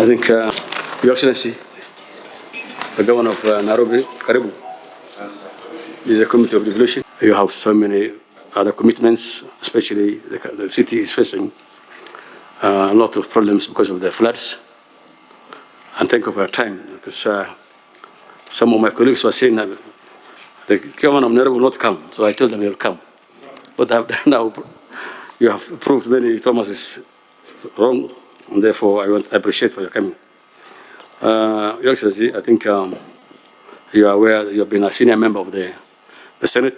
I think, Your Excellency, the Governor of Nairobi, Karibu, is a committee of devolution. You have so many other commitments, especially the city is facing a lot of problems because of the floods. And thank you for your time, because some of my colleagues were saying that the Governor of Nairobi will not come, so I told them he will come. But now you have proved many Thomases wrong, and therefore I appreciate for your coming. Your Excellency, I think you are aware that you have been a senior member of the Senate,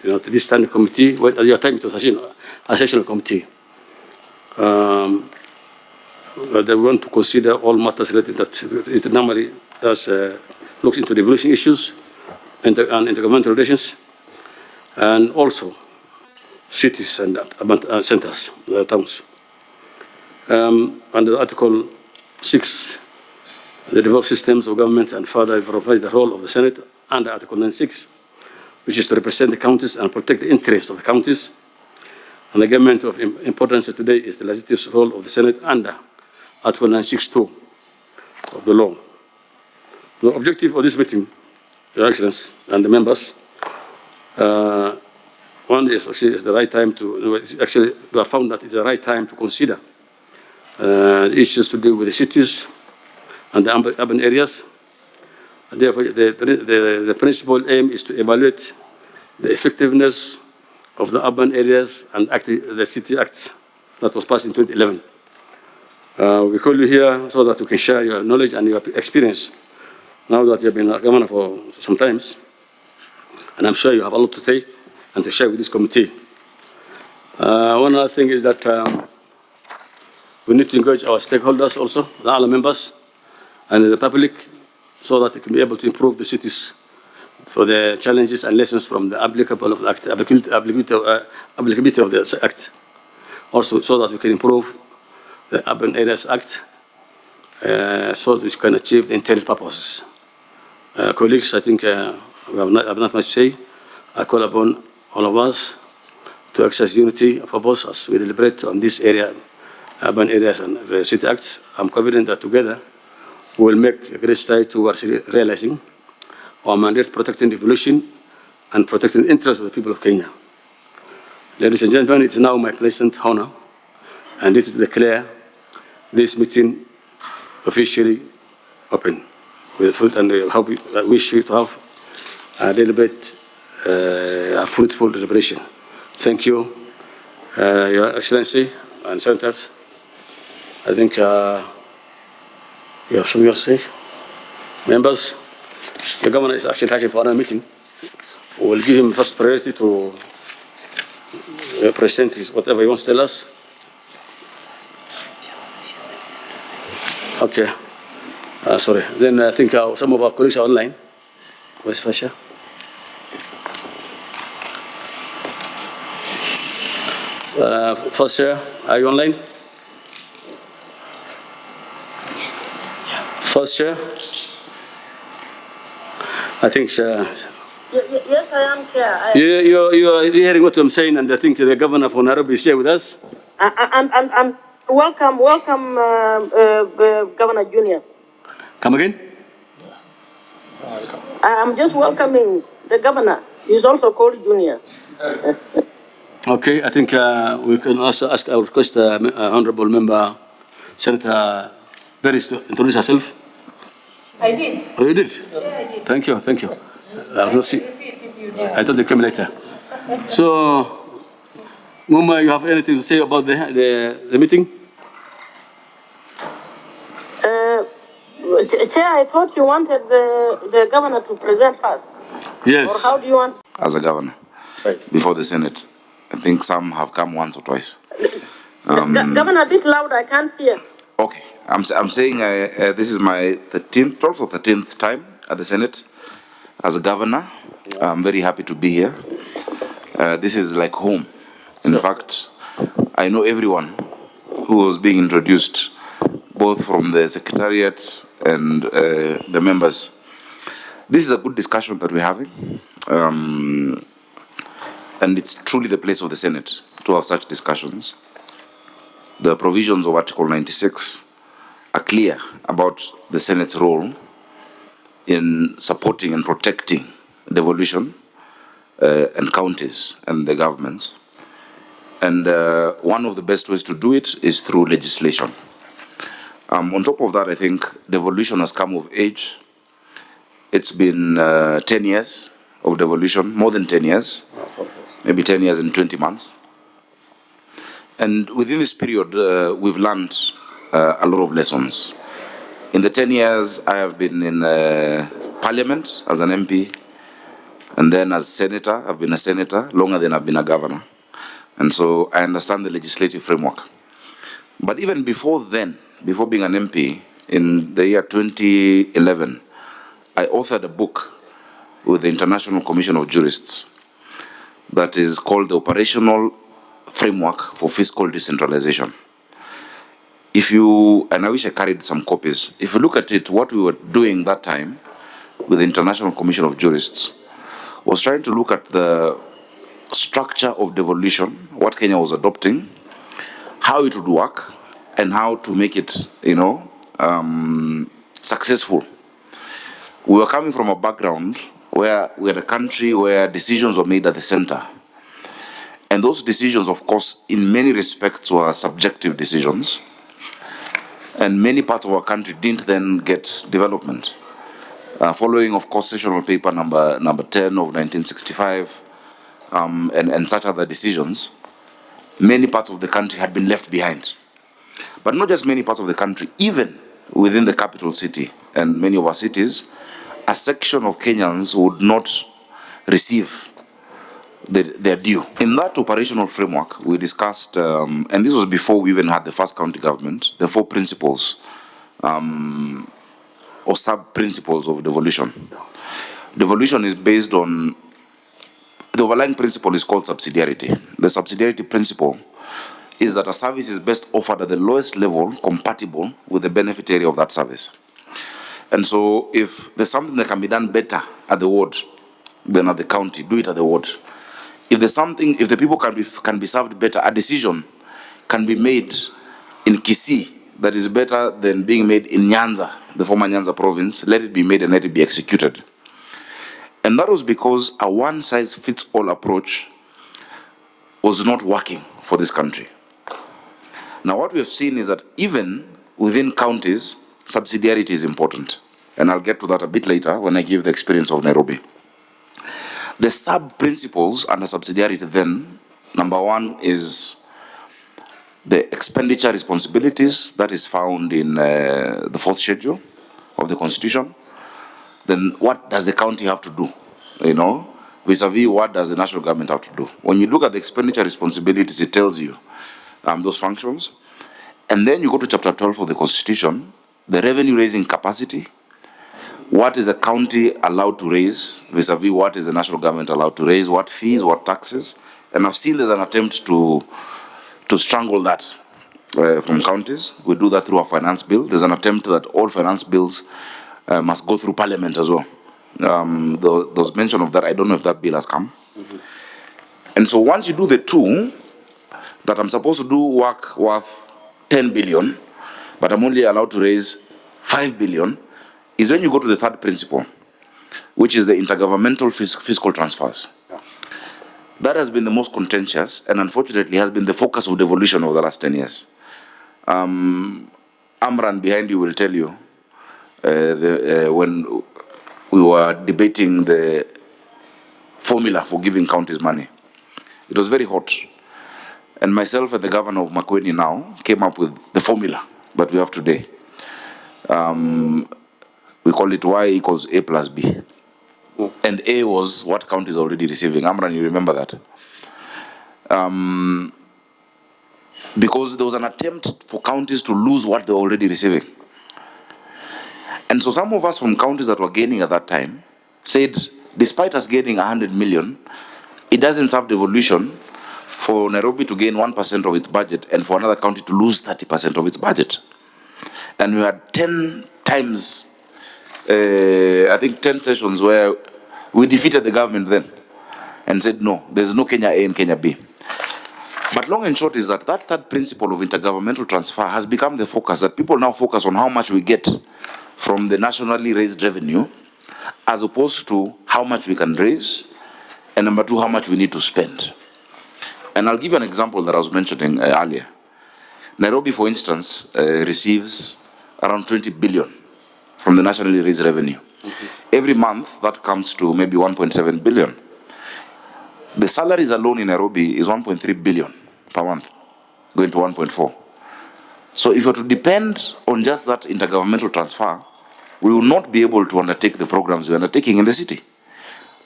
this standing committee. At your time it was a sessional committee. But they want to consider all matters related that it normally does looks into devolution issues and intergovernmental relations, and also cities and urban centers, the towns. Under Article 6, the devolved systems of government and further provide the role of the Senate under Article 96, which is to represent the counties and protect the interests of the counties. And the government of importance today is the legislative role of the Senate under Article 962 of the law. The objective of this meeting, Your Excellency and the members, one is actually the right time to, actually we have found that it's the right time to consider the issues to do with the cities and the urban areas. And therefore, the principal aim is to evaluate the effectiveness of the urban areas and the City Act that was passed in 2011. We call you here so that you can share your knowledge and your experience now that you've been a governor for some time. And I'm sure you have a lot to say and to share with this committee. One other thing is that we need to engage our stakeholders also, the other members, and the public, so that they can be able to improve the cities for the challenges and lessons from the applicability of the Act. Also, so that we can improve the Urban Areas Act, so that we can achieve the intended purposes. Colleagues, I think we have not much to say. I call upon all of us to exercise unity of purpose as we deliberate on this area, urban areas and the City Acts. I'm confident that together we will make a great stride towards realizing our mandate, protecting devolution and protecting the interests of the people of Kenya. Ladies and gentlemen, it's now my pleasant honor and it to declare this meeting officially open. And I wish you to have a deliberate, a fruitful deliberation. Thank you, Your Excellency and Senators. I think you have something else to say. Members, the Governor is actually asking for another meeting. We will give him first priority to present whatever he wants to tell us. Okay. Sorry. Then I think some of our colleagues are online. Where's Fasha? First Chair, are you online? First Chair? I think yes, I am, Chair. You are hearing what I'm saying, and I think the Governor for Nairobi is here with us. And welcome, Governor Junior. Come again? I'm just welcoming the Governor. He's also called Junior. Okay, I think we can also ask our request, Honorable Member Senator Beres to introduce herself. I did. Oh, you did? Yeah, I did. Thank you, thank you. I thought they came later. So, Muma, you have anything to say about the meeting? Chair, I thought you wanted the Governor to present first. Yes. Or how do you want? As a governor, right, before the Senate. I think some have come once or twice. Governor, a bit loud, I can't hear. Okay, I'm saying this is my 12th or 13th time at the Senate as a governor. I'm very happy to be here. This is like home. In fact, I know everyone who was being introduced, both from the Secretariat and the members. This is a good discussion that we're having. And it's truly the place of the Senate to have such discussions. The provisions of Article 96 are clear about the Senate's role in supporting and protecting devolution and counties and the governments. And one of the best ways to do it is through legislation. On top of that, I think devolution has come of age. It's been 10 years of devolution, more than 10 years, maybe 10 years and 20 months. And within this period, we've learned a lot of lessons. In the 10 years, I have been in Parliament as an MP, and then as Senator, I've been a Senator, longer than I've been a Governor. And so I understand the legislative framework. But even before then, before being an MP, in the year 2011, I authored a book with the International Commission of Jurists that is called the Operational Framework for Fiscal Decentralization. And I wish I carried some copies. If you look at it, what we were doing that time with the International Commission of Jurists was trying to look at the structure of devolution, what Kenya was adopting, how it would work, and how to make it, successful. We were coming from a background where we had a country where decisions were made at the center. And those decisions, of course, in many respects were subjective decisions. And many parts of our country didn't then get development. Following, of course, sessional paper number 10 of 1965, and such other decisions, many parts of the country had been left behind. But not just many parts of the country, even within the capital city and many of our cities, a section of Kenyans would not receive their due. In that operational framework, we discussed, and this was before we even had the first county government, the 4 principles or sub-principles of devolution. Devolution is based on, the overlying principle is called subsidiarity. The subsidiarity principle is that a service is best offered at the lowest level compatible with the benefit area of that service. And so if there's something that can be done better at the ward than at the county, do it at the ward. If the people can be served better, a decision can be made in Kisii that is better than being made in Nyanza, the former Nyanza province, let it be made and let it be executed. And that was because a one-size-fits-all approach was not working for this country. Now what we have seen is that even within counties, subsidiarity is important. And I'll get to that a bit later when I give the experience of Nairobi. The sub-principles under subsidiarity then, number 1 is the expenditure responsibilities that is found in the 4th schedule of the Constitution. Then what does the county have to do? Vis-a-vis what does the national government have to do? When you look at the expenditure responsibilities, it tells you those functions. And then you go to chapter 12 of the Constitution, the revenue raising capacity. What is a county allowed to raise vis-a-vis what is the national government allowed to raise, what fees, what taxes. And I've seen there's an attempt to strangle that from counties. We do that through our finance bill. There's an attempt that all finance bills must go through Parliament as well. There was mention of that. I don't know if that bill has come. And so once you do the 2, that I'm supposed to do work worth 10 billion, but I'm only allowed to raise 5 billion, is when you go to the 3rd principle, which is the intergovernmental fiscal transfers. That has been the most contentious and unfortunately has been the focus of devolution over the last 10 years. Amran behind you will tell you when we were debating the formula for giving counties money, it was very hot. And myself and the governor of Makueni now came up with the formula that we have today. We call it Y equals A plus B. And A was what county is already receiving. Amran, you remember that? Because there was an attempt for counties to lose what they were already receiving. And so some of us from counties that were gaining at that time said, despite us gaining 100 million, it doesn't serve devolution for Nairobi to gain 1% of its budget and for another county to lose 30% of its budget. And we had 10 times, I think 10 sessions where we defeated the government then and said, no, there's no Kenya A and Kenya B. But long and short is that third principle of intergovernmental transfer has become the focus, that people now focus on how much we get from the nationally raised revenue, as opposed to how much we can raise, and number two, how much we need to spend. And I'll give you an example that I was mentioning earlier. Nairobi, for instance, receives around 20 billion from the nationally raised revenue. Every month, that comes to maybe 1.7 billion. The salaries alone in Nairobi is 1.3 billion per month, going to 1.4. So if you're to depend on just that intergovernmental transfer, we will not be able to undertake the programs we're undertaking in the city.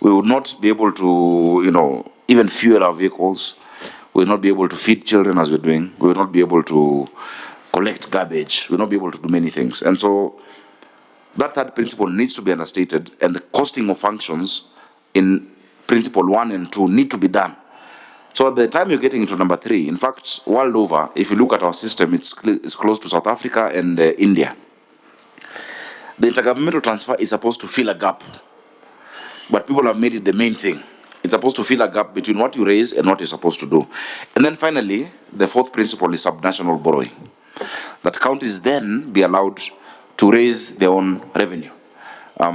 We would not be able to, even fuel our vehicles. We will not be able to feed children as we're doing. We will not be able to collect garbage. We will not be able to do many things. And so that third principle needs to be understated, and the costing of functions in principle 1 and 2 need to be done. So by the time you're getting into number 3, in fact, world over, if you look at our system, it's close to South Africa and India. The intergovernmental transfer is supposed to fill a gap, but people have made it the main thing. It's supposed to fill a gap between what you raise and what you're supposed to do. And then finally, the fourth principle is subnational borrowing. That counties then be allowed to raise their own revenue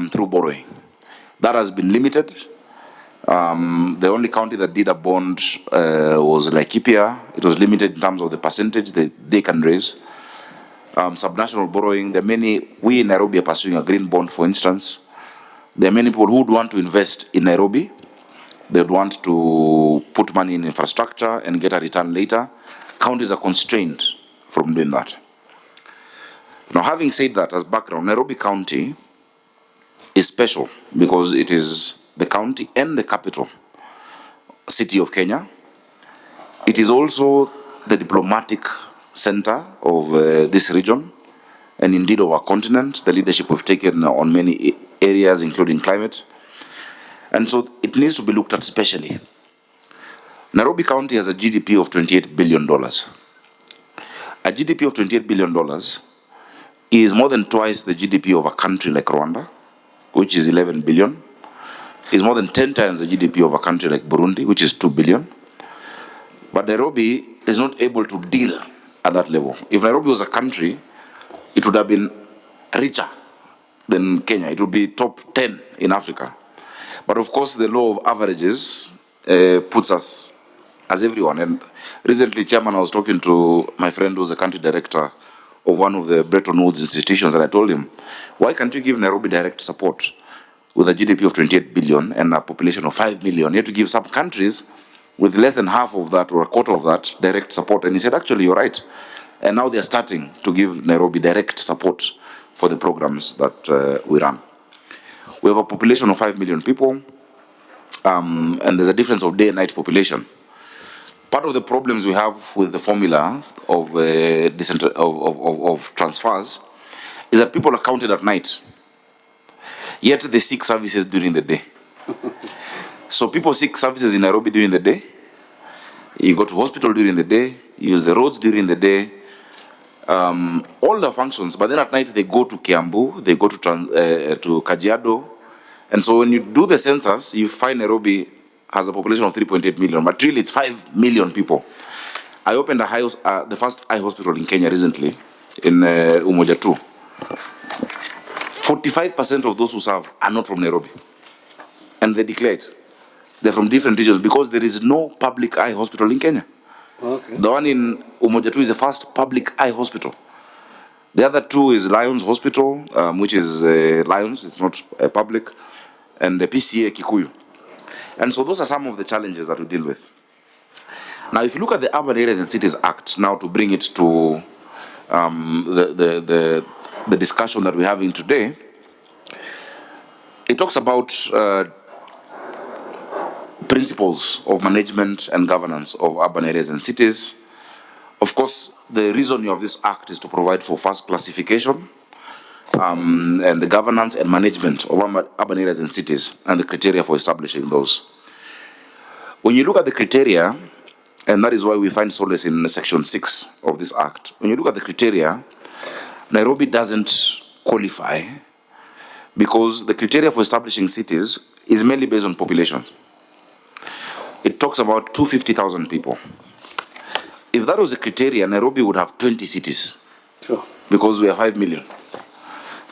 through borrowing. That has been limited. The only county that did a bond was Laikipia. It was limited in terms of the percentage that they can raise. Subnational borrowing, there are many, we in Nairobi are pursuing a green bond, for instance. There are many people who would want to invest in Nairobi. They would want to put money in infrastructure and get a return later. Counties are constrained from doing that. Now, having said that as background, Nairobi County is special because it is the county and the capital city of Kenya. It is also the diplomatic center of this region and indeed of our continent. The leadership we've taken on many areas, including climate. And so it needs to be looked at specially. Nairobi County has a GDP of $28 billion. A GDP of $28 billion is more than twice the GDP of a country like Rwanda, which is 11 billion. Is more than 10 times the GDP of a country like Burundi, which is 2 billion. But Nairobi is not able to deal at that level. If Nairobi was a country, it would have been richer than Kenya. It would be top 10 in Africa. But of course, the law of averages puts us as everyone. And recently, Chairman, I was talking to my friend who's a country director of one of the Bretton Woods institutions, and I told him, why can't you give Nairobi direct support with a GDP of 28 billion and a population of 5 million? You have to give some countries with less than half of that or a quarter of that direct support. And he said, actually, you're right. And now they're starting to give Nairobi direct support for the programs that we run. We have a population of 5 million people, and there's a difference of day and night population. Part of the problems we have with the formula of transfers is that people are counted at night, yet they seek services during the day. So people seek services in Nairobi during the day. You go to hospital during the day, you use the roads during the day, all the functions, but then at night they go to Kiambu, they go to Kajiado. And so when you do the census, you find Nairobi has a population of 3.8 million, but really it's 5 million people. I opened the first eye hospital in Kenya recently, in Umoja 2. 45% of those who serve are not from Nairobi. And they declared they're from different regions because there is no public eye hospital in Kenya. Okay. The one in Umoja 2 is the first public eye hospital. The other two is Lions Hospital, which is Lions, it's not public, and the PCA Kikuyu. And so those are some of the challenges that we deal with. Now, if you look at the Urban Areas and Cities Act, now to bring it to the discussion that we're having today, it talks about principles of management and governance of urban areas and cities. Of course, the reason of this act is to provide for first classification and the governance and management of urban areas and cities and the criteria for establishing those. When you look at the criteria, and that is why we find solace in Section 6 of this act, when you look at the criteria, Nairobi doesn't qualify because the criteria for establishing cities is mainly based on population. It talks about 250,000 people. If that was a criteria, Nairobi would have 20 cities. Sure. Because we are 5 million.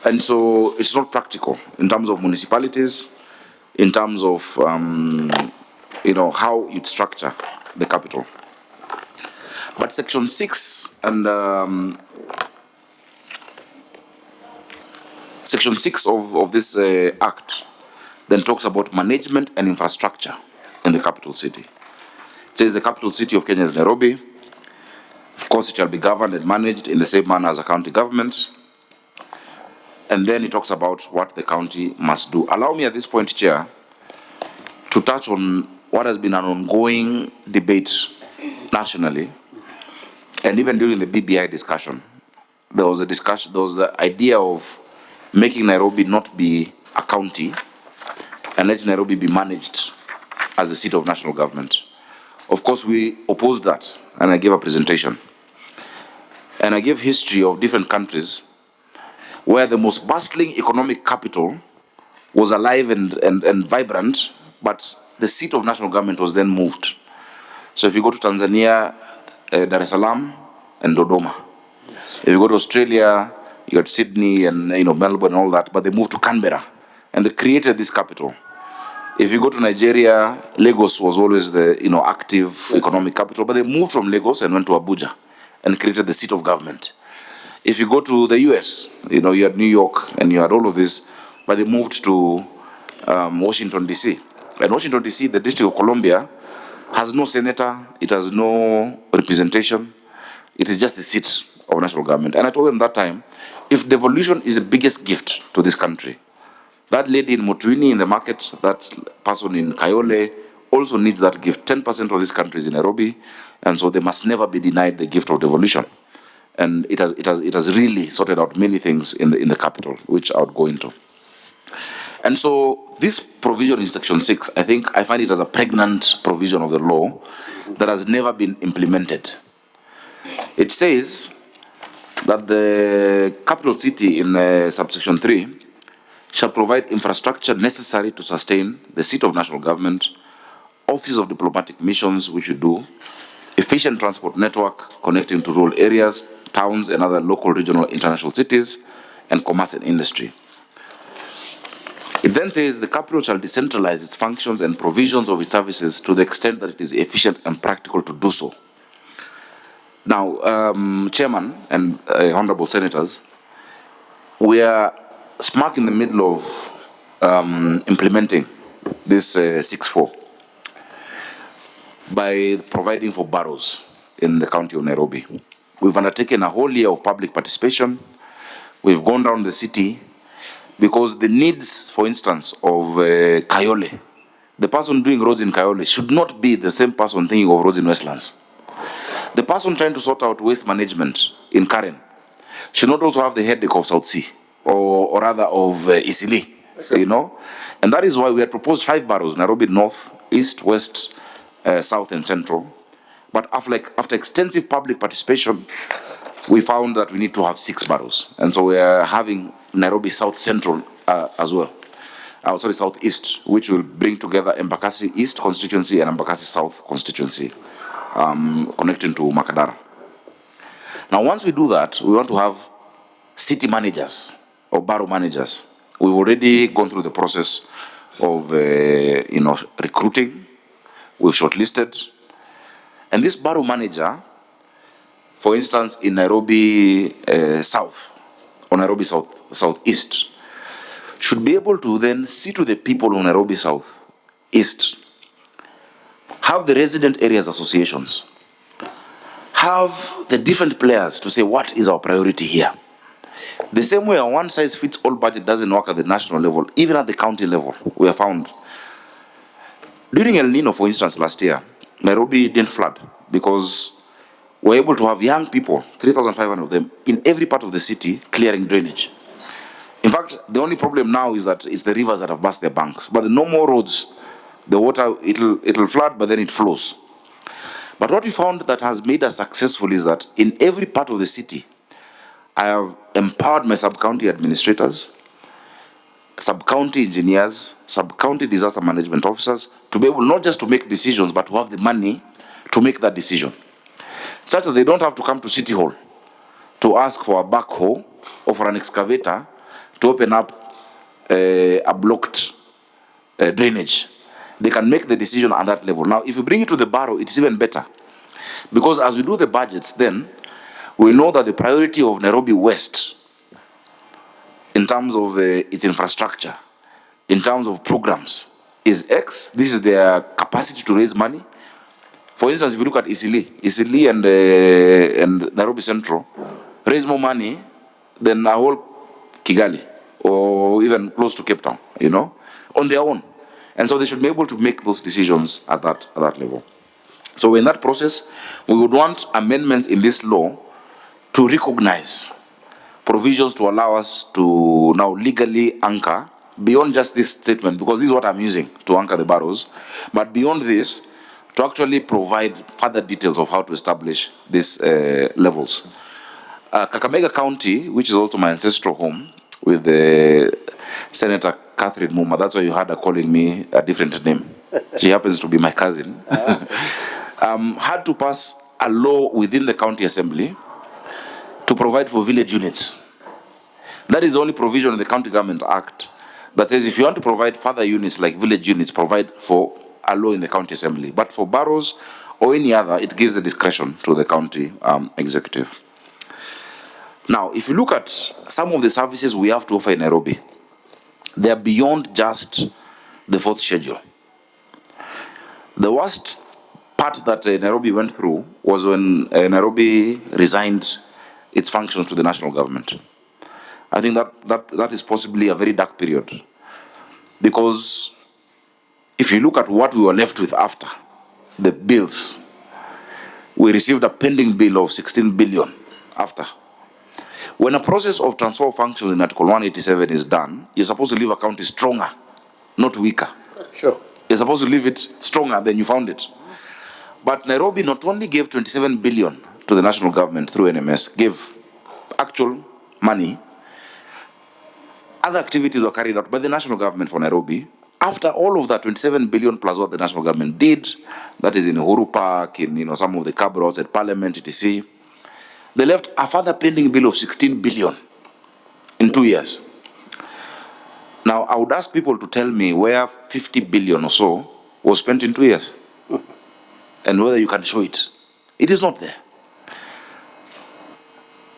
And so it's not practical in terms of municipalities, in terms of, how you'd structure the capital. But Section 6 and Section 6 of this Act then talks about management and infrastructure in the capital city. It says the capital city of Kenya is Nairobi. Of course, it shall be governed and managed in the same manner as a county government. And then it talks about what the county must do. Allow me at this point, Chair, to touch on what has been an ongoing debate nationally, and even during the BBI discussion. There was the idea of making Nairobi not be a county and let Nairobi be managed as the seat of national government. Of course, we opposed that, and I gave a presentation. And I gave history of different countries where the most bustling economic capital was alive and vibrant, but the seat of national government was then moved. So if you go to Tanzania, Dar es Salaam and Dodoma. If you go to Australia, you got Sydney and Melbourne and all that, but they moved to Canberra and they created this capital. If you go to Nigeria, Lagos was always the active economic capital, but they moved from Lagos and went to Abuja and created the seat of government. If you go to the US, you had New York and you had all of this, but they moved to Washington, D.C. And Washington, D.C., the District of Columbia, has no senator, it has no representation, it is just the seat of national government. And I told them that time, if devolution is the biggest gift to this country, that lady in Mutwini in the market, that person in Kayole, also needs that gift. 10% of this country is in Nairobi, and so they must never be denied the gift of devolution. And it has really sorted out many things in the capital, which I would go into. And so this provision in Section 6, I find it as a pregnant provision of the law that has never been implemented. It says that the capital city in subsection 3 shall provide infrastructure necessary to sustain the seat of national government, office of diplomatic missions, which we do, efficient transport network connecting to rural areas, towns and other local, regional, international cities, and commerce and industry. It then says the capital shall decentralize its functions and provisions of its services to the extent that it is efficient and practical to do so. Now, Chairman and Honorable Senators, we are smack in the middle of implementing this 6.4 by providing for boroughs in the county of Nairobi. We've undertaken a whole year of public participation. We've gone down the city because the needs, for instance, of Kayole, the person doing roads in Kayole should not be the same person thinking of roads in Westlands. The person trying to sort out waste management in Karen should not also have the headache of South Sea or rather of Isili, And that is why we had proposed 5 boroughs, Nairobi North, East, West, South and Central. But after extensive public participation, we found that we need to have 6 boroughs. And so we are having Nairobi South Central as well. South East, which will bring together Embakasi East constituency and Embakasi South constituency, connecting to Makadara. Now, once we do that, we want to have city managers or borough managers. We've already gone through the process of, recruiting. We've shortlisted. And this borough manager, for instance, in Nairobi South or Nairobi Southeast, should be able to then sit with the people of Nairobi Southeast, have the resident areas associations, have the different players to say what is our priority here. The same way a one-size-fits-all budget doesn't work at the national level, even at the county level, we have found. During El Nino, for instance, last year, Nairobi didn't flood because we're able to have young people, 3,500 of them, in every part of the city clearing drainage. In fact, the only problem now is that it's the rivers that have burst their banks. But the no more roads, the water, it'll flood, but then it flows. But what we found that has made us successful is that in every part of the city, I have empowered my sub-county administrators, sub-county engineers, sub-county disaster management officers to be able not just to make decisions, but to have the money to make that decision. such that they don't have to come to City Hall to ask for a backhoe or for an excavator to open up a blocked drainage. They can make the decision at that level. Now, if you bring it to the borough, it's even better. Because as we do the budgets, then we know that the priority of Nairobi West, in terms of its infrastructure, in terms of programs, is X. This is their capacity to raise money. For instance, if you look at Isili and Nairobi Central raise more money than a whole Kigali or even close to Cape Town, you know, on their own. And so they should be able to make those decisions at that level. So in that process, we would want amendments in this law to recognize provisions to allow us to now legally anchor beyond just this statement, because this is what I'm using to anchor the boroughs, but beyond this, to actually provide further details of how to establish these levels. Kakamega County, which is also my ancestral home, with Senator Catherine Muma, that's why you had her calling me a different name. She happens to be my cousin. Had to pass a law within the county assembly to provide for village units. That is the only provision in the County Government Act that says if you want to provide further units like village units, provide for a law in the county assembly. But for boroughs or any other, it gives the discretion to the county executive. Now, if you look at some of the services we have to offer in Nairobi, they are beyond just the fourth schedule. The worst part that Nairobi went through was when Nairobi resigned its functions to the national government. I think that is possibly a very dark period, because if you look at what we were left with after the bills, we received a pending bill of 16 billion after. When a process of transfer of functions in Article 187 is done, you're supposed to leave a county stronger, not weaker. Sure. You're supposed to leave it stronger than you found it. But Nairobi not only gave 27 billion to the national government through NMS, gave actual money, other activities were carried out by the national government for Nairobi. After all of that, 27 billion plus what the national government did, that is in Uhuru Park, in some of the cab roads at Parliament, etc., they left a further pending bill of 16 billion in 2 years. Now, I would ask people to tell me where 50 billion or so was spent in 2 years, and whether you can show it. It is not there.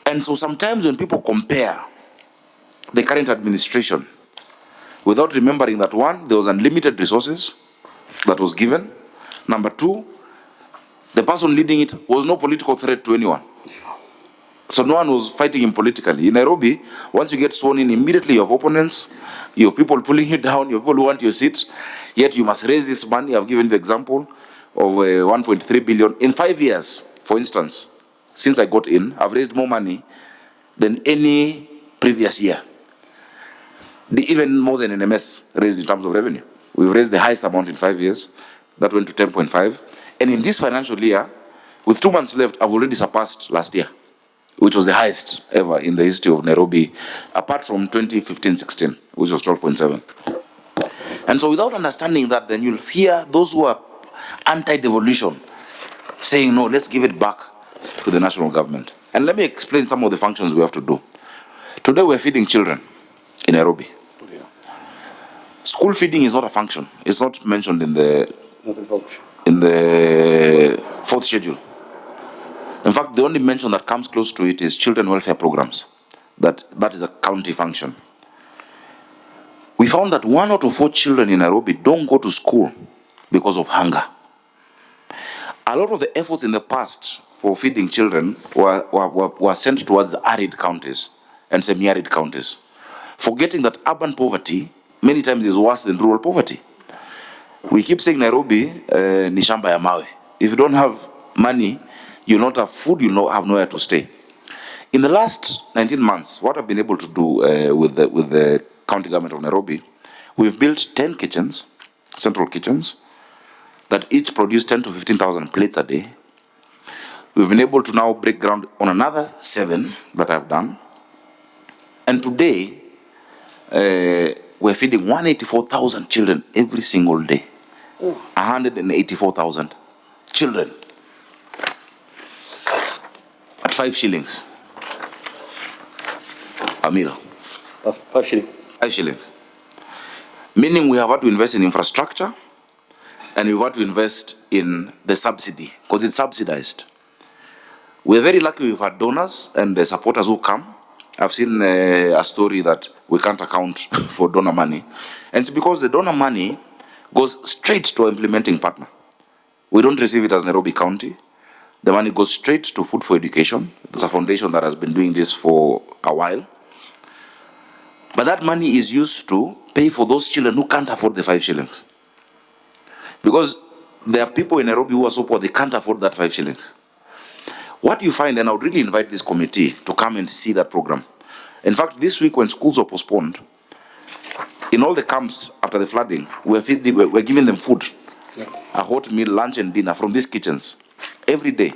And so sometimes when people compare the current administration, without remembering that, one, there was unlimited resources that was given. Number two, the person leading it was no political threat to anyone. So no one was fighting him politically. In Nairobi, once you get sworn in, immediately you have opponents, you have people pulling you down, you have people who want your seat, yet you must raise this money. I've given the example of 1.3 billion. In 5 years, for instance, since I got in, I've raised more money than any previous year. Even more than NMS raised in terms of revenue. We've raised the highest amount in 5 years. That went to 10.5. And in this financial year, with 2 months left, I've already surpassed last year, which was the highest ever in the history of Nairobi, apart from 2015-16, which was 12.7. And so without understanding that, then you'll hear those who are anti-devolution saying, no, let's give it back to the national government. And let me explain some of the functions we have to do. Today we're feeding children in Nairobi. School feeding is not a function. It's not mentioned in the fourth schedule. In fact, the only mention that comes close to it is children welfare programs. That is a county function. We found that 1 out of 4 children in Nairobi don't go to school because of hunger. A lot of the efforts in the past for feeding children were sent towards the arid counties and semi-arid counties, forgetting that urban poverty many times is worse than rural poverty. We keep saying Nairobi ni shamba ya mawe. If you don't have money, you'll not have food, you'll have nowhere to stay. In the last 19 months, what I've been able to do with the county government of Nairobi, we've built 10 kitchens, central kitchens, that each produce 10 to 15,000 plates a day. We've been able to now break ground on another 7 that I've done. And today, we're feeding 184,000 children every single day. 184,000 children. 5 shillings a meal. 5 shillings. 5 shillings. Meaning we have had to invest in infrastructure and we've had to invest in the subsidy because it's subsidized. We're very lucky we've had donors and supporters who come. I've seen a story that we can't account for donor money. And it's because the donor money goes straight to our implementing partner. We don't receive it as Nairobi County. The money goes straight to Food for Education. It's a foundation that has been doing this for a while. But that money is used to pay for those children who can't afford the 5 shillings. Because there are people in Nairobi who are so poor, they can't afford that 5 shillings. What you find, and I would really invite this committee to come and see that program. In fact, this week when schools were postponed, in all the camps after the flooding, we're giving them food. Yeah. A hot meal, lunch and dinner from these kitchens. Every day,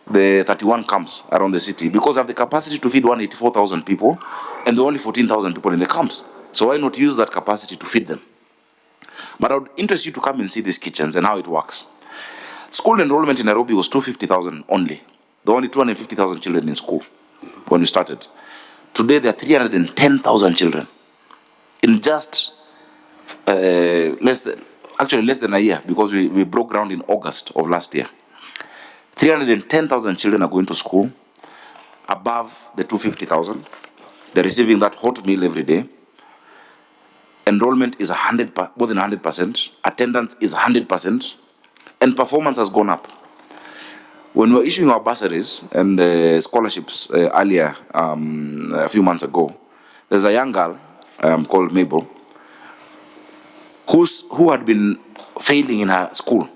the 31 camps around the city, because I have the capacity to feed 184,000 people, and there are only 14,000 people in the camps. So why not use that capacity to feed them? But I would interest you to come and see these kitchens and how it works. School enrollment in Nairobi was 250,000 only. There were only 250,000 children in school when we started. Today there are 310,000 children in just less than a year, because we broke ground in August of last year. 310,000 children are going to school, above the 250,000. They're receiving that hot meal every day. Enrollment is more than 100%. Attendance is 100%. And performance has gone up. When we were issuing our bursaries and scholarships earlier, a few months ago, there's a young girl called Mabel who had been failing in her school.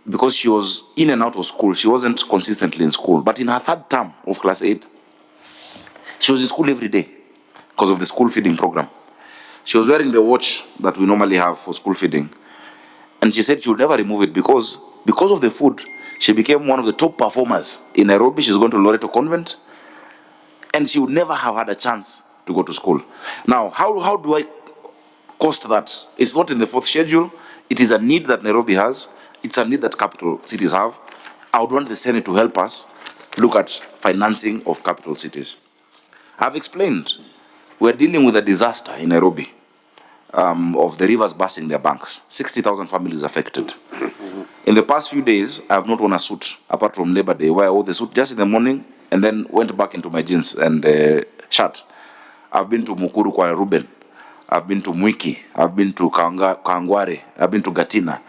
Because she was in and out of school. She wasn't consistently in school. But in her 3rd term of class 8, she was in school every day because of the school feeding program. She was wearing the watch that we normally have for school feeding. And she said she would never remove it because of the food, she became one of the top performers in Nairobi. She's going to Loreto Convent. And she would never have had a chance to go to school. Now, how do I cost that? It's not in the 4th schedule. It is a need that Nairobi has. It's a need that capital cities have. I would want the Senate to help us look at financing of capital cities. I've explained we're dealing with a disaster in Nairobi of the rivers bursting their banks. 60,000 families affected. In the past few days, I have not worn a suit apart from Labor Day, where I wore the suit just in the morning and then went back into my jeans and shirt. I've been to Mukuru kwa Ruben. I've been to Mwiki. I've been to Kangware. I've been to Gatina.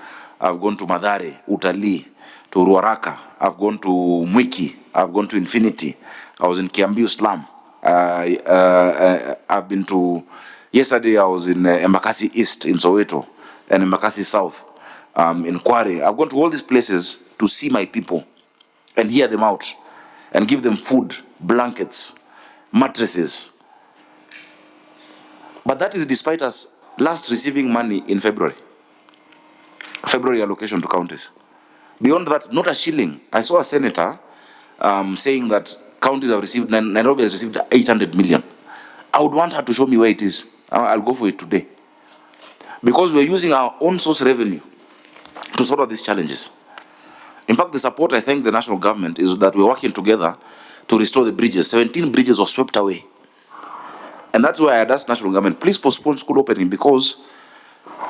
I've gone to Madare, Utalii, to Ruaraka. I've gone to Mwiki. I've gone to Infinity. I was in Kiambu Slum. I've been to, yesterday I was in Embakasi East in Soweto and Embakasi South in Kware. I've gone to all these places to see my people and hear them out and give them food, blankets, mattresses. But that is despite us last receiving money in February allocation to counties. Beyond that, not a shilling. I saw a senator saying that counties have received, Nairobi has received 800 million. I would want her to show me where it is. I'll go for it today. Because we're using our own source revenue to sort out these challenges. In fact, the support, I thank the national government, is that we're working together to restore the bridges. 17 bridges were swept away. And that's why I had asked national government, please postpone school opening, because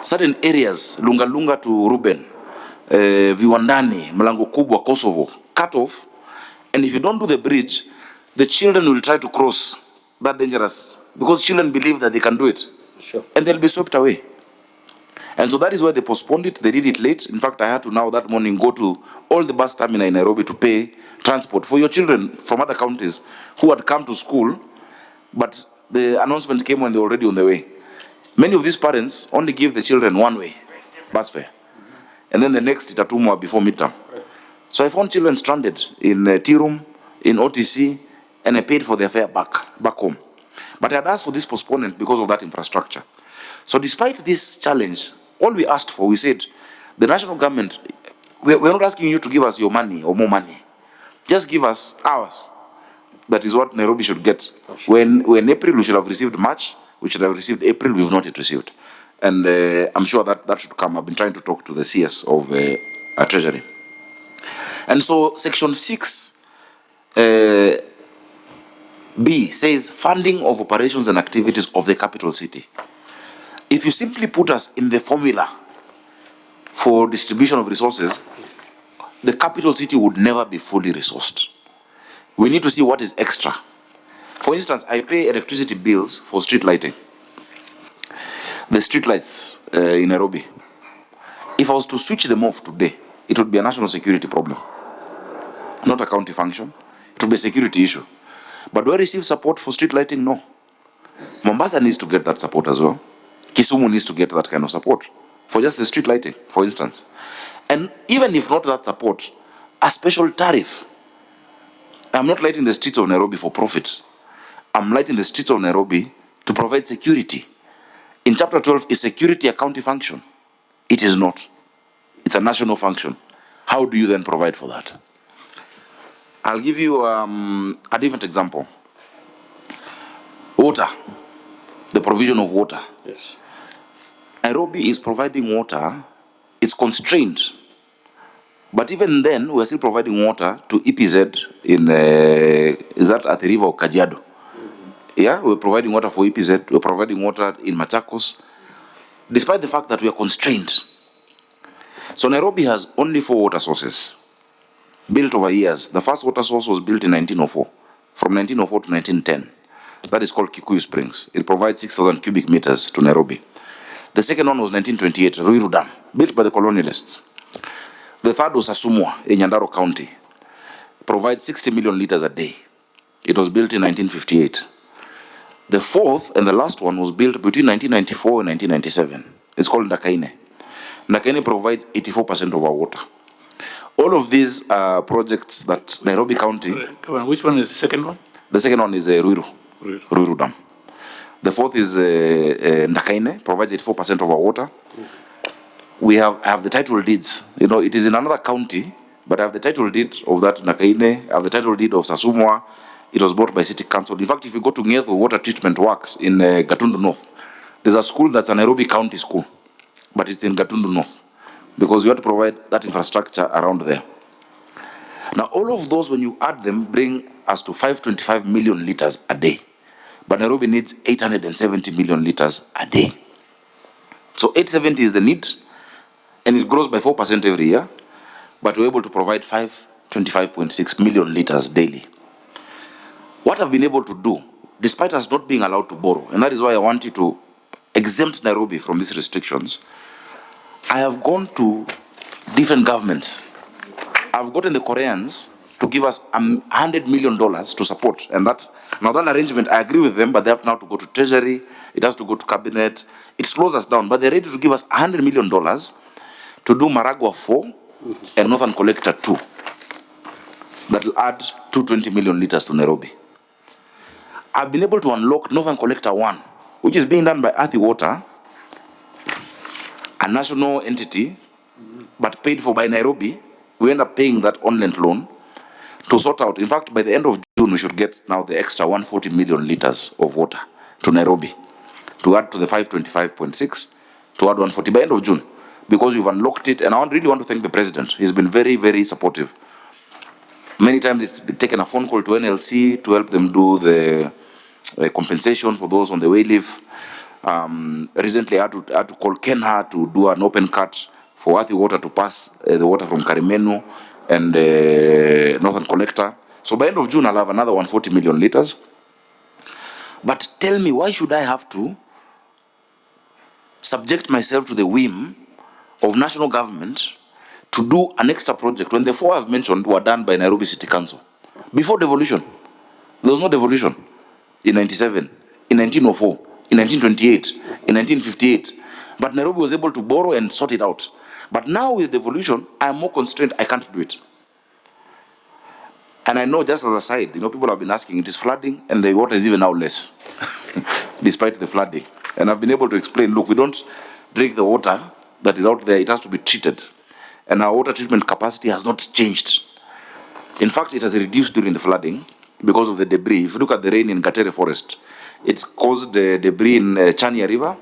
certain areas, Lunga Lunga to Ruben, Viwandani, Mlango Kubwa, Kosovo, cut off. And if you don't do the bridge, the children will try to cross that dangerous, because children believe that they can do it. Sure. And they'll be swept away. And so that is why they postponed it. They did it late. In fact, I had to now that morning go to all the bus terminals in Nairobi to pay transport for your children from other counties who had come to school, but the announcement came when they were already on the way. Many of these parents only give the children one way, bus fare. And then the next itatumwa before midterm. So I found children stranded in T-room, in OTC, and I paid for their fare back home. But I had asked for this postponement because of that infrastructure. So despite this challenge, all we asked for, we said, the national government, we're not asking you to give us your money or more money. Just give us ours. That is what Nairobi should get. When April, we should have received March. We should have received April. We've not yet received. And I'm sure that should come. I've been trying to talk to the CS of Treasury. And so Section 6 B says funding of operations and activities of the capital city. If you simply put us in the formula for distribution of resources, the capital city would never be fully resourced. We need to see what is extra. For instance, I pay electricity bills for street lighting. The street lights in Nairobi. If I was to switch them off today, it would be a national security problem, not a county function. It would be a security issue. But do I receive support for street lighting? No. Mombasa needs to get that support as well. Kisumu needs to get that kind of support for just the street lighting, for instance. And even if not that support, a special tariff. I'm not lighting the streets of Nairobi for profit. I'm lighting the streets of Nairobi to provide security. In chapter 12, is security a county function? It is not. It's a national function. How do you then provide for that? I'll give you a different example. Water. The provision of water. Yes. Nairobi is providing water. It's constrained. But even then, we're still providing water to EPZ in, is that at the river of Kajiado? Yeah, we're providing water for EPZ. We're providing water in Machakos, despite the fact that we are constrained. So Nairobi has only 4 water sources, built over years. The first water source was built in 1904, from 1904 to 1910. That is called Kikuyu Springs. It provides 6,000 cubic meters to Nairobi. The second one was 1928, Ruiru Dam, built by the colonialists. The third was Asumwa in Nyandarua County, provides 60 million liters a day. It was built in 1958. The fourth and the last one was built between 1994 and 1997. It's called Ndakaine. Ndakaine provides 84% of our water. All of these projects that Nairobi County... Which one is the second one? The second one is Ruiru Dam. The fourth is Ndakaine, provides 84% of our water. We have the title deeds. You know, it is in another county, but I have the title deed of that Ndakaine, I have the title deed of Sasumwa. It was bought by City Council. In fact, if you go to Ngeto Water Treatment Works in Gatundu North, there's a school that's a Nairobi County school, but it's in Gatundu North, because we have to provide that infrastructure around there. Now, all of those, when you add them, bring us to 525 million liters a day. But Nairobi needs 870 million liters a day. So 870 is the need, and it grows by 4% every year, but we're able to provide 525.6 million liters daily. What I've been able to do, despite us not being allowed to borrow, and that is why I want you to exempt Nairobi from these restrictions, I have gone to different governments. I've gotten the Koreans to give us $100 million to support, and that arrangement, I agree with them, but they have now to go to Treasury, it has to go to Cabinet, it slows us down, but they're ready to give us $100 million to do Maragua 4 and Northern Collector 2. That will add 220 million liters to Nairobi. I've been able to unlock Northern Collector 1, which is being done by Earthy Water, a national entity, but paid for by Nairobi. We end up paying that on-lent loan to sort out. In fact, by the end of June, we should get now the extra 140 million liters of water to Nairobi, to add to the 525.6, to add 140 by end of June, because we've unlocked it. And I really want to thank the president. He's been very, very supportive. Many times it's taken a phone call to NLC to help them do the compensation for those on the way leave. Recently, I had to call Kenha to do an open cut for Earthy Water to pass the water from Karimenu and Northern Collector. So by end of June, I'll have another 140 million liters. But tell me, why should I have to subject myself to the whim of national government to do an extra project when the 4 I've mentioned were done by Nairobi City Council? Before devolution, there was no devolution in 97, in 1904, in 1928, in 1958. But Nairobi was able to borrow and sort it out. But now with devolution, I am more constrained, I can't do it. And I know, just as a side, people have been asking, it is flooding and the water is even now less, despite the flooding. And I've been able to explain, look, we don't drink the water that is out there, it has to be treated. And our water treatment capacity has not changed. In fact, it has reduced during the flooding because of the debris. If you look at the rain in Gatere Forest, it's caused the debris in Chania River.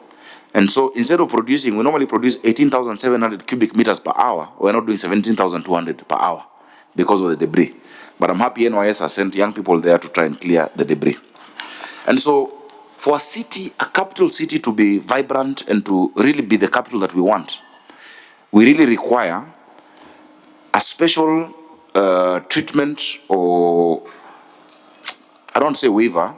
And so instead of producing, we normally produce 18,700 cubic meters per hour. We're not doing 17,200 per hour because of the debris. But I'm happy NYS has sent young people there to try and clear the debris. And so for a city, a capital city, to be vibrant and to really be the capital that we want, we really require a special treatment, or I don't say waiver,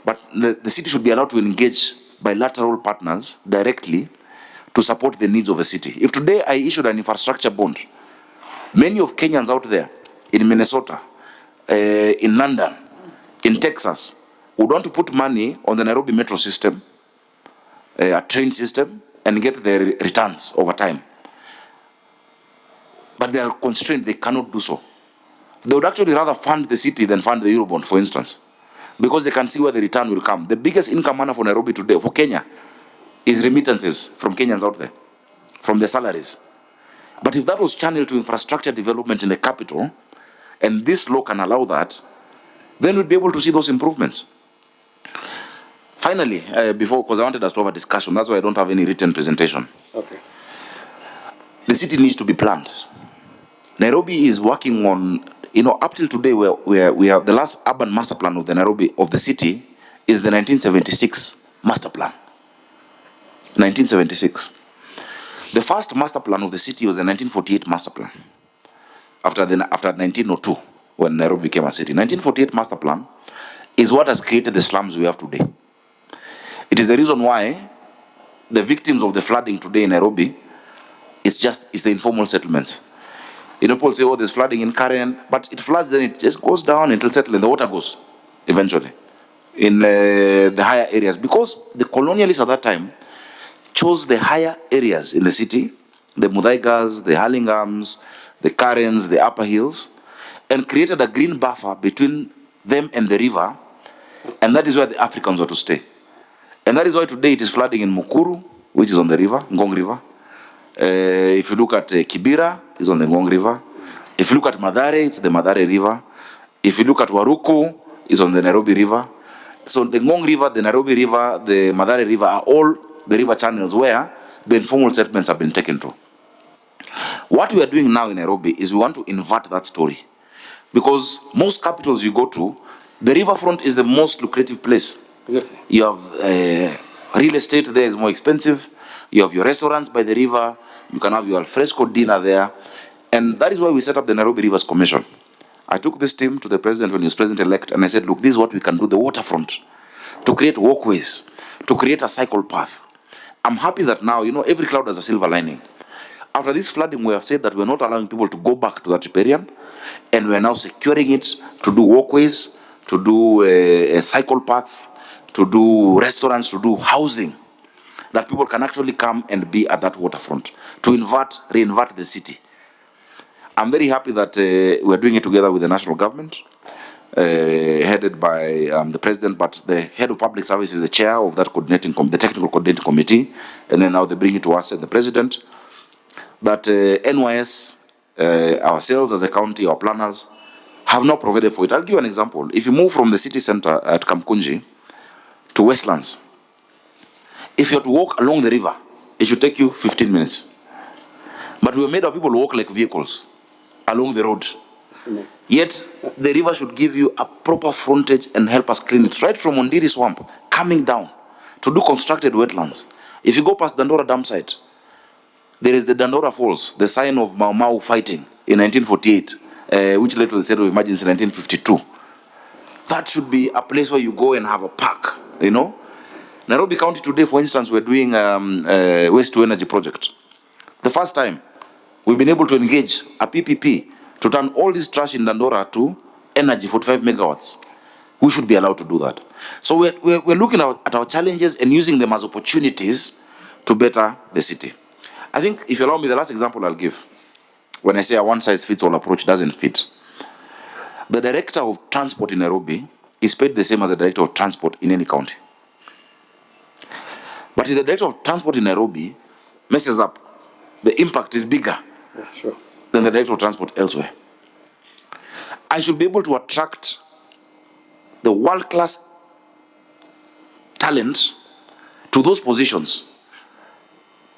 but the city should be allowed to engage bilateral partners directly to support the needs of the city. If today I issued an infrastructure bond, many of Kenyans out there in Minnesota, in London, in Texas, would want to put money on the Nairobi metro system, a train system, and get their returns over time. But they are constrained, they cannot do so. They would actually rather fund the city than fund the Eurobond, for instance, because they can see where the return will come. The biggest income earner for Nairobi today, for Kenya, is remittances from Kenyans out there, from their salaries. But if that was channeled to infrastructure development in the capital, and this law can allow that, then we'd be able to see those improvements. Finally, because I wanted us to have a discussion, that's why I don't have any written presentation. Okay. The city needs to be planned. Nairobi is working on, up till today, we have the last urban master plan of the Nairobi, of the city, is the 1976 master plan. 1976. The first master plan of the city was the 1948 master plan. After 1902, when Nairobi became a city. 1948 master plan is what has created the slums we have today. It is the reason why the victims of the flooding today in Nairobi is the informal settlements. People say, oh, there's flooding in Karen, but it floods, then it just goes down until settle, and the water goes eventually in the higher areas, because the colonialists at that time chose the higher areas in the city, the Muthaigas, the Hurlinghams, the Karens, the upper hills, and created a green buffer between them and the river, and that is where the Africans were to stay. And that is why today it is flooding in Mukuru, which is on the river, Ngong River. If you look at Kibera, it's on the Ngong River. If you look at Mathare, it's the Mathare River. If you look at Waruku, it's on the Nairobi River. So the Ngong River, the Nairobi River, the Mathare River are all the river channels where the informal settlements have been taken to. What we are doing now in Nairobi is we want to invert that story. Because most capitals you go to, the riverfront is the most lucrative place. Exactly. You have real estate there is more expensive. You have your restaurants by the river. You can have your alfresco dinner there. And that is why we set up the Nairobi Rivers Commission. I took this team to the president when he was president-elect, and I said, look, this is what we can do, the waterfront, to create walkways, to create a cycle path. I'm happy that now, every cloud has a silver lining. After this flooding, we have said that we're not allowing people to go back to that riparian, and we're now securing it to do walkways, to do cycle paths, to do restaurants, to do housing, that people can actually come and be at that waterfront, to reinvert the city. I'm very happy that we're doing it together with the national government, headed by the president, but the head of public service is the chair of that the technical coordinating committee, and then now they bring it to us and the president. That NYS, ourselves as a county, our planners, have not provided for it. I'll give you an example. If you move from the city center at Kamkunji to Westlands, if you have to walk along the river, it should take you 15 minutes. But we made our people walk like vehicles along the road. Yet, the river should give you a proper frontage and help us clean it. Right from Mondiri Swamp, coming down to do constructed wetlands. If you go past Dandora Dam site, there is the Dandora Falls, the sign of Mau Mau fighting in 1948, which led to the state of emergency in 1952. That should be a place where you go and have a park, Nairobi County today, for instance, we're doing waste to energy project. The first time, we've been able to engage a PPP to turn all this trash in Dandora to energy, 45 megawatts. We should be allowed to do that. So we're looking at our challenges and using them as opportunities to better the city. I think, if you allow me, the last example I'll give, when I say a one-size-fits-all approach doesn't fit. The director of transport in Nairobi is paid the same as the director of transport in any county. But if the director of transport in Nairobi messes up, the impact is bigger than the director of transport elsewhere. I should be able to attract the world-class talent to those positions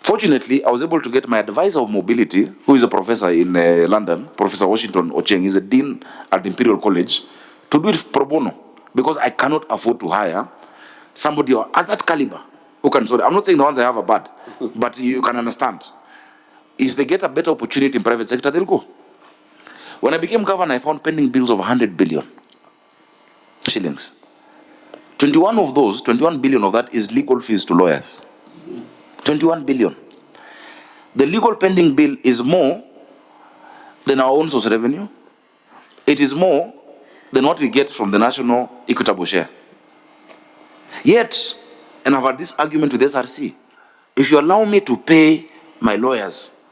Fortunately, I was able to get my advisor of mobility, who is a professor in London, Professor Washington Ocheng, he's a dean at Imperial College, to do it pro bono, because I cannot afford to hire somebody at that caliber who can. Sorry, I'm not saying the ones I have are bad, but you can understand. If they get a better opportunity in private sector, they'll go. When I became governor, I found pending bills of 100 billion shillings. 21 billion of that is legal fees to lawyers. 21 billion. The legal pending bill is more than our own source revenue. It is more than what we get from the national equitable share. Yet, and I've had this argument with SRC, if you allow me to pay my lawyers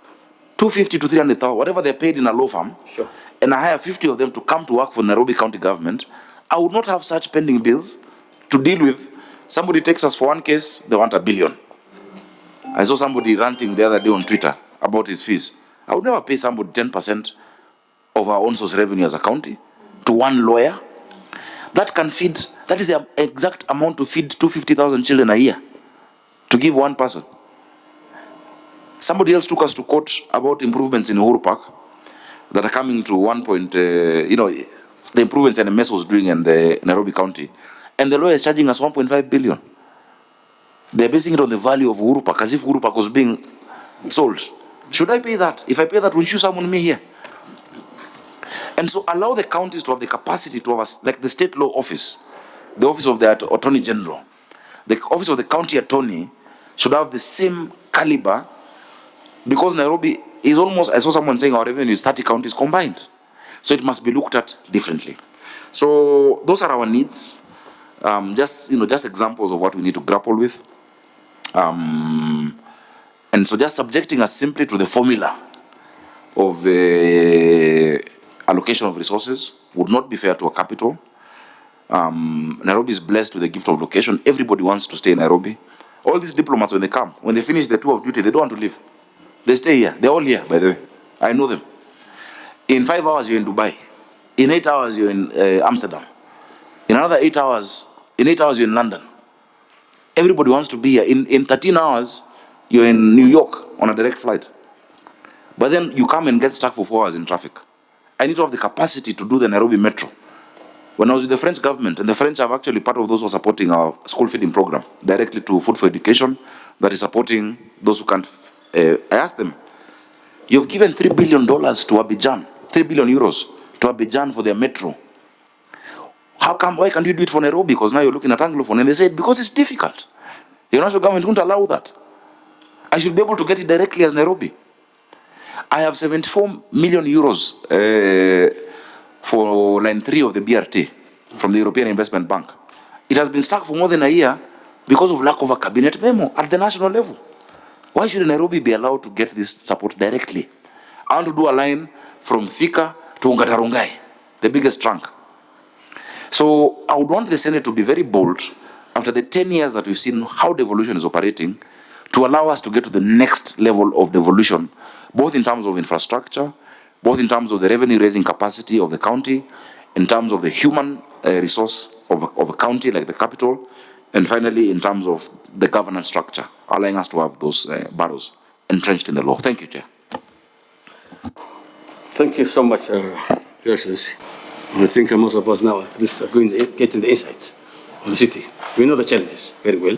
250 to 300,000, whatever they're paid in a law firm, Sure. and I hire 50 of them to come to work for Nairobi County government, I would not have such pending bills to deal with. Somebody takes us for one case, they want $1 billion. I saw somebody ranting the other day on Twitter about his fees. I would never pay somebody 10% of our own source revenue as a county to one lawyer. That can feed, that is the exact amount to feed 250,000 children a year, to give one person. Somebody else took us to court about improvements in Uhuru Park that are coming to 1 point, the improvements NMS was doing in the Nairobi County. And the lawyer is charging us 1.5 billion. They're basing it on the value of Uhuru Park, as if Uhuru Park was being sold. Should I pay that? If I pay that, will you summon me here? And so allow the counties to have the capacity to have, like the state law office, the office of the Attorney General, the office of the county attorney should have the same caliber, because Nairobi is almost, I saw someone saying our revenue is 30 counties combined. So it must be looked at differently. So those are our needs. Just examples of what we need to grapple with. And so just subjecting us simply to the formula of allocation of resources would not be fair to a capital. Nairobi is blessed with the gift of location. Everybody wants to stay in Nairobi. All these diplomats, when they come, when they finish their tour of duty, they don't want to leave. They stay here. They're all here, by the way. I know them. In 5 hours, you're in Dubai. In 8 hours, you're in Amsterdam. In another 8 hours, you're in London. Everybody wants to be here. In 13 hours, you're in New York on a direct flight. But then you come and get stuck for 4 hours in traffic. I need to have the capacity to do the Nairobi Metro. When I was with the French government, and the French are actually part of those who are supporting our school feeding program, directly to Food for Education, that is supporting those who can't. I asked them, you've given $3 billion to Abidjan, 3 billion euros to Abidjan for their metro. Why can't you do it for Nairobi? Because now you're looking at Anglophone. And they said, because it's difficult. The national government won't allow that. I should be able to get it directly as Nairobi. I have 74 million euros for line 3 of the BRT from the European Investment Bank. It has been stuck for more than a year because of lack of a cabinet memo at the national level. Why should Nairobi be allowed to get this support directly? I want to do a line from Thika to Ongatarongai, the biggest trunk. So I would want the Senate to be very bold, after the 10 years that we've seen how devolution is operating, to allow us to get to the next level of devolution, both in terms of infrastructure, both in terms of the revenue raising capacity of the county, in terms of the human resource of a county like the capital, and finally in terms of the governance structure, allowing us to have those barrows entrenched in the law. Thank you, Chair. Thank you so much, Your Excellency. I think most of us now at least are going to get in the insights of the city. We know the challenges very well.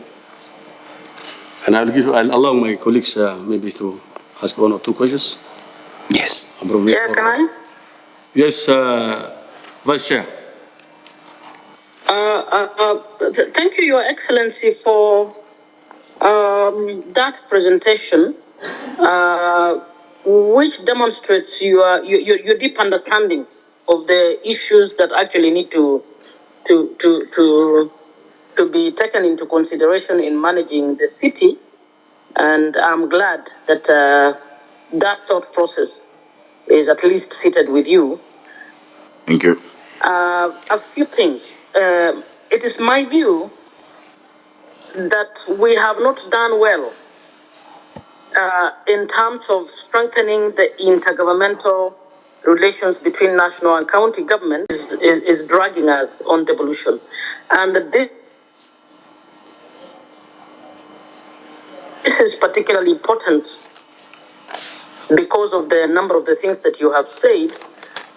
And I'll allow my colleagues maybe to ask 1 or 2 questions. Yes. Chair, can I? Yes, Vice Chair. Thank you, Your Excellency, for that presentation, which demonstrates your deep understanding of the issues that actually need to be taken into consideration in managing the city. And I'm glad that that thought process is at least seated with you. Thank you. A few things. It is my view that we have not done well in terms of strengthening the intergovernmental relations between national and county governments is dragging us on devolution. And this this is particularly important because of the number of the things that you have said.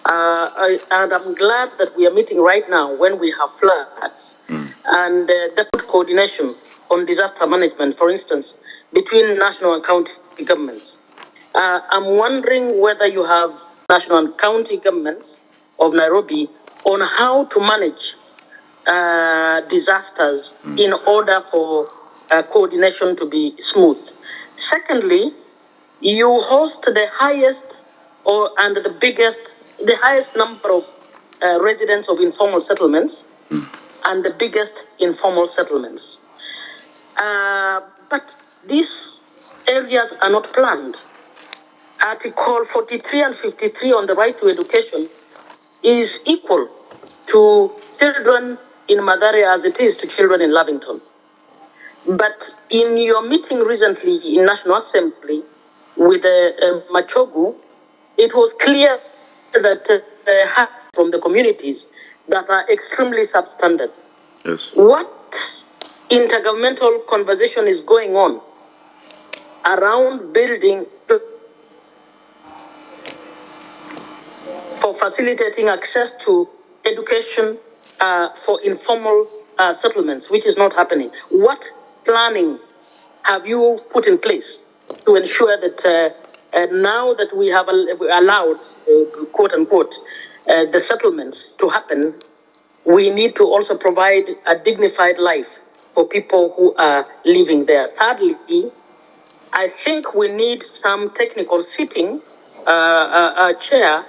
And I'm glad that we are meeting right now when we have floods and the good coordination on disaster management, for instance, between national and county governments. I'm wondering whether you have national and county governments of Nairobi on how to manage disasters in order for coordination to be smooth. Secondly, you host the highest and the highest number of residents of informal settlements and the biggest informal settlements. But these areas are not planned. Article 43 and 53 on the right to education is equal to children in Mathare as it is to children in Lavington. But in your meeting recently in National Assembly with Machogu, it was clear that from the communities that are extremely substandard. Yes. What intergovernmental conversation is going on around building for facilitating access to education for informal settlements, which is not happening? What planning have you put in place to ensure that now that we have allowed, quote unquote, the settlements to happen, we need to also provide a dignified life for people who are living there? Thirdly, I think we need some technical sitting chair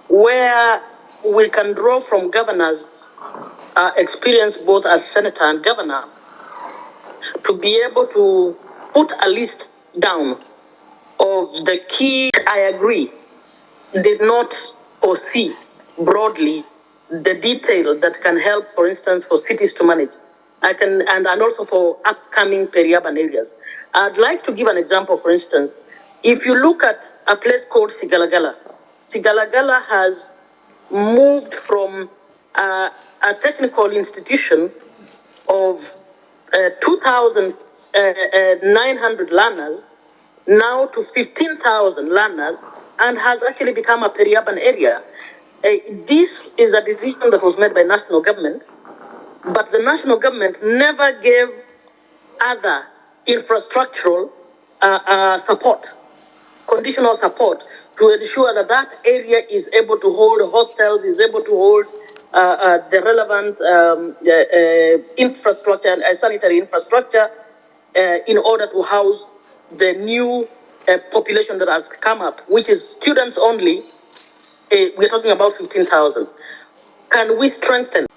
where we can draw from governors' experience both as senator and governor to be able to put a list down of the key. I agree, did not foresee broadly the detail that can help, for instance, for cities to manage. And also for upcoming peri-urban areas. I'd like to give an example, for instance. If you look at a place called Sigalagala, Sigalagala has moved from a technical institution of 2,900 learners now to 15,000 learners and has actually become a peri-urban area. This is a decision that was made by national government, but the national government never gave other infrastructural support, conditional support, to ensure that that area is able to hold hostels, is able to hold the relevant infrastructure and sanitary infrastructure in order to house the new population that has come up, which is students only. We're talking about 15,000. Can we strengthen,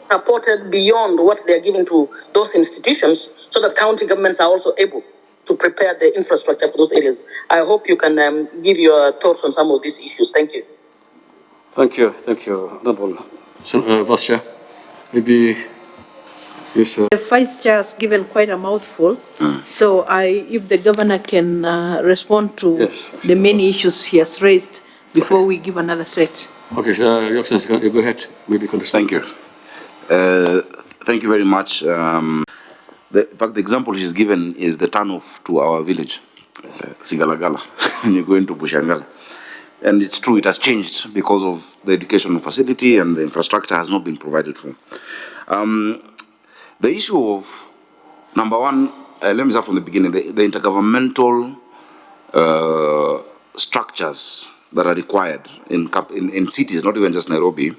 supported beyond what they're giving to those institutions, so that county governments are also able to prepare the infrastructure for those areas? I hope you can give your thoughts on some of these issues. Thank you. Thank you, Honorable Vice Chair. Maybe yes. The Vice Chair has given quite a mouthful, so if the Governor can respond to the many issues he has raised before we give another set. Okay, Your Excellency, you go ahead. Maybe you can respond. Thank you. Thank you very much. In fact, the example he's given is the turnoff to our village, Sigalagala, when you go into Bushangala. And it's true, it has changed because of the educational facility and the infrastructure has not been provided for. The issue of, number one, let me start from the beginning, the intergovernmental structures that are required in cities, not even just Nairobi,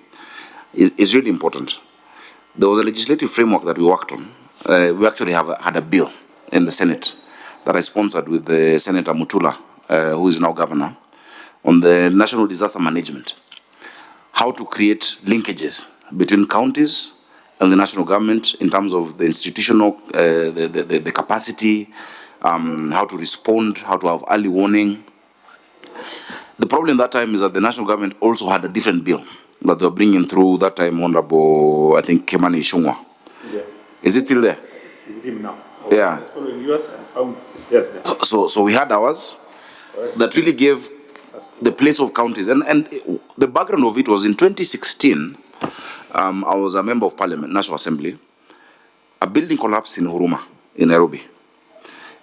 is really important. There was a legislative framework that we worked on. We actually had a bill in the Senate that I sponsored with the Senator Mutula, who is now governor, on the national disaster management. How to create linkages between counties and the national government in terms of the institutional, the capacity, how to respond, how to have early warning. The problem that time is that the national government also had a different bill that they were bringing through that time, Honorable, I think, Kemani Ishungwa. Yeah. Is it still there? It's with him now. Yeah. Following yours and found, yes. So we had ours that really gave the place of counties. And the background of it was in 2016, I was a member of Parliament, National Assembly. A building collapsed in Huruma, in Nairobi.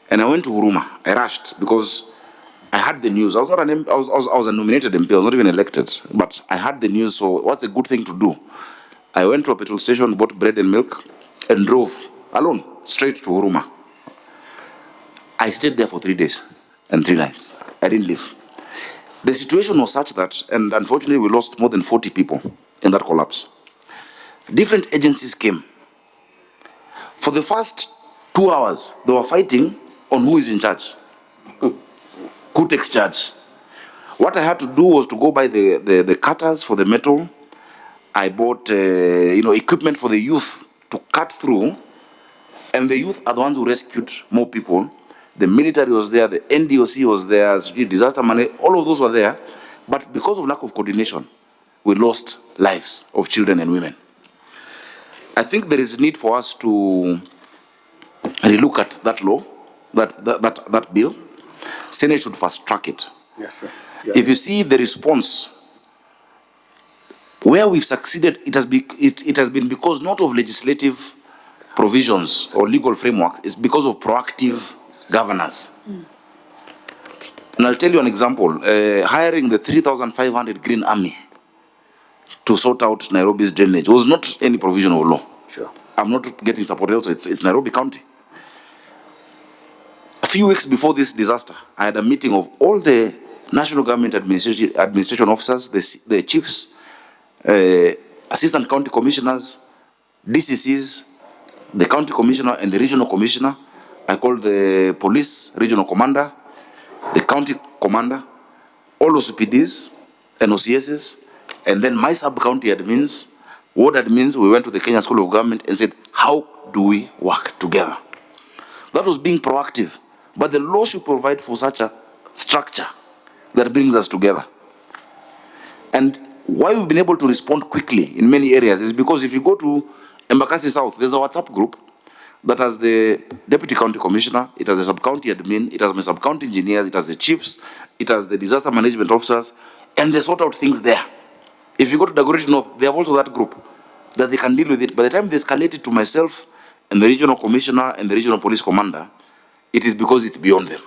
And I went to Huruma. I rushed because I had the news. I was not an I was a nominated MP. I was not even elected, but I had the news. So what's a good thing to do? I went to a petrol station, bought bread and milk, and drove alone straight to Huruma. I stayed there for 3 days and 3 nights. I didn't leave. The situation was such that, and unfortunately, we lost more than 40 people in that collapse. Different agencies came. For the first 2 hours, they were fighting on who is in charge, who takes charge. What I had to do was to go buy the cutters for the metal. I bought equipment for the youth to cut through, and the youth are the ones who rescued more people. The military was there, the NDOC was there, disaster money, all of those were there. But because of lack of coordination, we lost lives of children and women. I think there is need for us to relook at that law, that bill. Senate should fast track it. Yes, sir. Yeah. If you see the response, where we've succeeded, it has been because not of legislative provisions or legal framework, it's because of proactive governance. And I'll tell you an example. Hiring the 3,500 Green Army to sort out Nairobi's drainage was not any provision of law. Sure. I'm not getting support also, it's Nairobi County. A few weeks before this disaster, I had a meeting of all the national government administration officers, the chiefs, assistant county commissioners, DCCs, the county commissioner and the regional commissioner. I called the police regional commander, the county commander, all OCPDs and OCSs, and then my sub-county admins, ward admins. We went to the Kenya School of Government and said, how do we work together? That was being proactive. But the law should provide for such a structure that brings us together. And why we've been able to respond quickly in many areas is because if you go to Embakasi South, there's a WhatsApp group that has the deputy county commissioner, it has a sub-county admin, it has my sub-county engineers, it has the chiefs, it has the disaster management officers, and they sort out things there. If you go to Dagoretti North, they have also that group that they can deal with it. By the time they escalate it to myself and the regional commissioner and the regional police commander, it is because it's beyond them.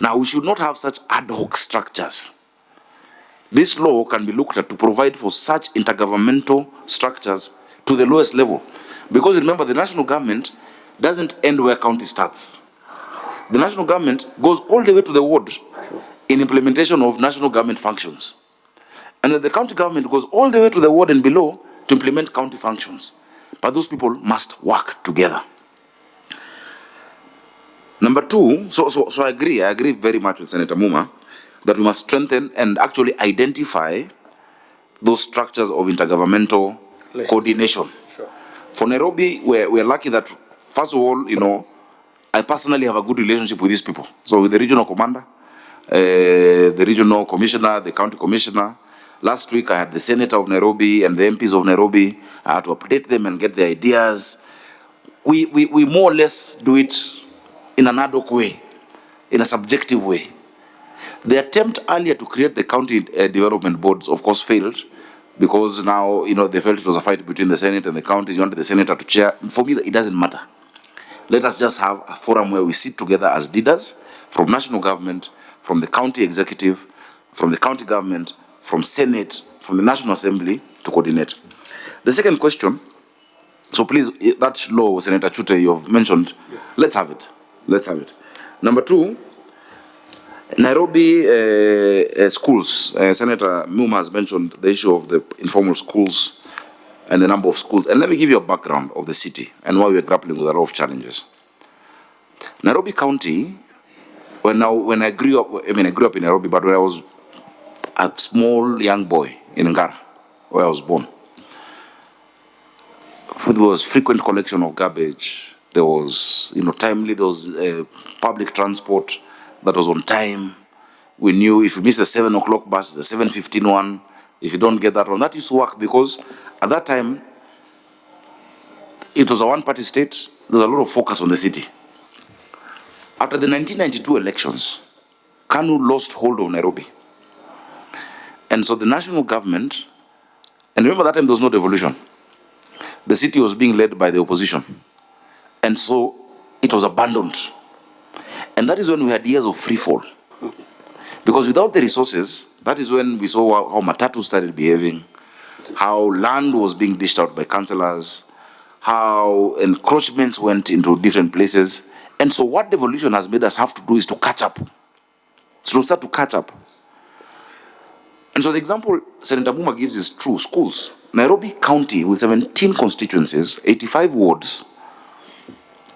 Now, we should not have such ad hoc structures. This law can be looked at to provide for such intergovernmental structures to the lowest level. Because remember, the national government doesn't end where county starts. The national government goes all the way to the ward in implementation of national government functions. And then the county government goes all the way to the ward and below to implement county functions. But those people must work together. Number two, so I agree very much with Senator Muma that we must strengthen and actually identify those structures of intergovernmental coordination. Sure. For Nairobi, we're lucky that, first of all, I personally have a good relationship with these people. So with the regional commander, the regional commissioner, the county commissioner. Last week, I had the senator of Nairobi and the MPs of Nairobi. I had to update them and get their ideas. We more or less do it in an ad hoc way, in a subjective way. The attempt earlier to create the county development boards, of course, failed because now, they felt it was a fight between the Senate and the counties. You wanted the senator to chair. For me, it doesn't matter. Let us just have a forum where we sit together as leaders from national government, from the county executive, from the county government, from Senate, from the National Assembly to coordinate. The second question, so please, that law, Senator Chute, you have mentioned, yes. Let's have it. Let's have it. Number two, Nairobi schools. Senator Muma has mentioned the issue of the informal schools and the number of schools. And let me give you a background of the city and why we're grappling with a lot of challenges. Nairobi County, when I grew up, I grew up in Nairobi, but when I was a small young boy in Ngara, where I was born, there was frequent collection of garbage. There was, timely, there was public transport that was on time. We knew if you miss the 7 o'clock bus, the 7:15 one, if you don't get that one, that used to work because at that time, it was a one-party state. There was a lot of focus on the city. After the 1992 elections, KANU lost hold of Nairobi. And so the national government, and remember that time there was no devolution. The city was being led by the opposition. And so it was abandoned. And that is when we had years of free fall. Because without the resources, that is when we saw how Matatu started behaving, how land was being dished out by councillors, how encroachments went into different places. And so what devolution has made us have to do is to catch up. So to start to catch up. And so the example Senator Muma gives is true. Schools. Nairobi County with 17 constituencies, 85 wards,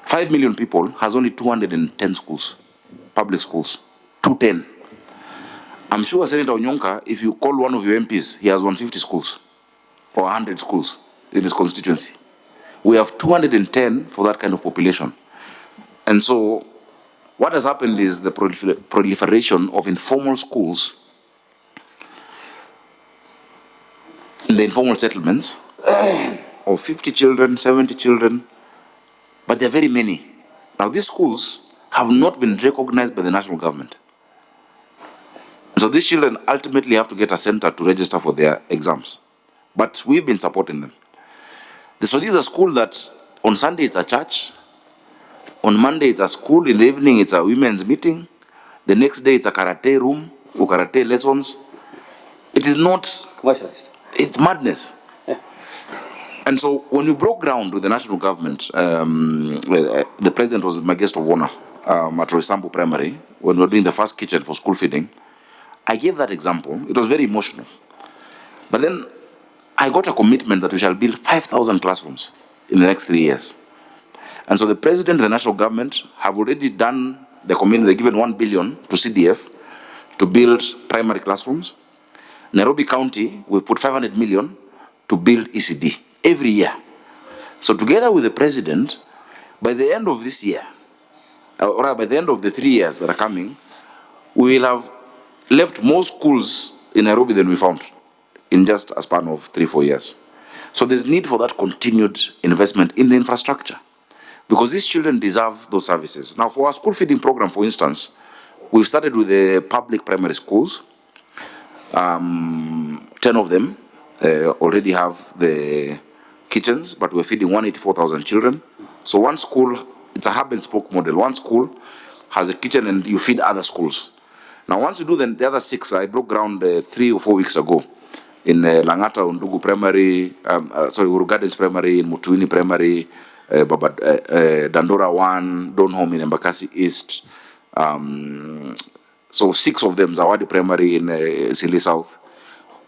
5 million people has only 210 schools, public schools, 210. I'm sure Senator Onyonka, if you call one of your MPs, he has 150 schools or 100 schools in his constituency. We have 210 for that kind of population. And so what has happened is the proliferation of informal schools in the informal settlements of 50 children, 70 children, but there are very many. Now these schools have not been recognized by the national government. So these children ultimately have to get a center to register for their exams. But we've been supporting them. So these are schools that on Sunday it's a church, on Monday it's a school, in the evening it's a women's meeting, the next day it's a karate room for karate lessons. It is not Commercialized. It's madness. Yeah. And so when we broke ground with the national government, the president was my guest of honor at Roysambu Primary, when we were doing the first kitchen for school feeding. I gave that example. It was very emotional. But then I got a commitment that we shall build 5,000 classrooms in the next 3 years. And so the president and the national government have already done the commitment. They've given 1 billion to CDF to build primary classrooms. Nairobi County, we put 500 million to build ECD every year. So together with the president, by the end of this year, or by the end of the 3 years that are coming, we will have left more schools in Nairobi than we found in just a span of 3-4 years. So there's need for that continued investment in the infrastructure, because these children deserve those services. Now for our school feeding program, for instance, we've started with the public primary schools. 10 of them already have the kitchens, but we're feeding 184,000 children. So one school, it's a hub and spoke model. One school has a kitchen and you feed other schools. Now once you do the other 6, I broke ground 3 or 4 weeks ago in Langata, Undugu Primary, Uru Gardens Primary, in Mutuini Primary, Dandora 1, Donholm in Embakasi East. So 6 of them, Zawadi Primary in Sili South.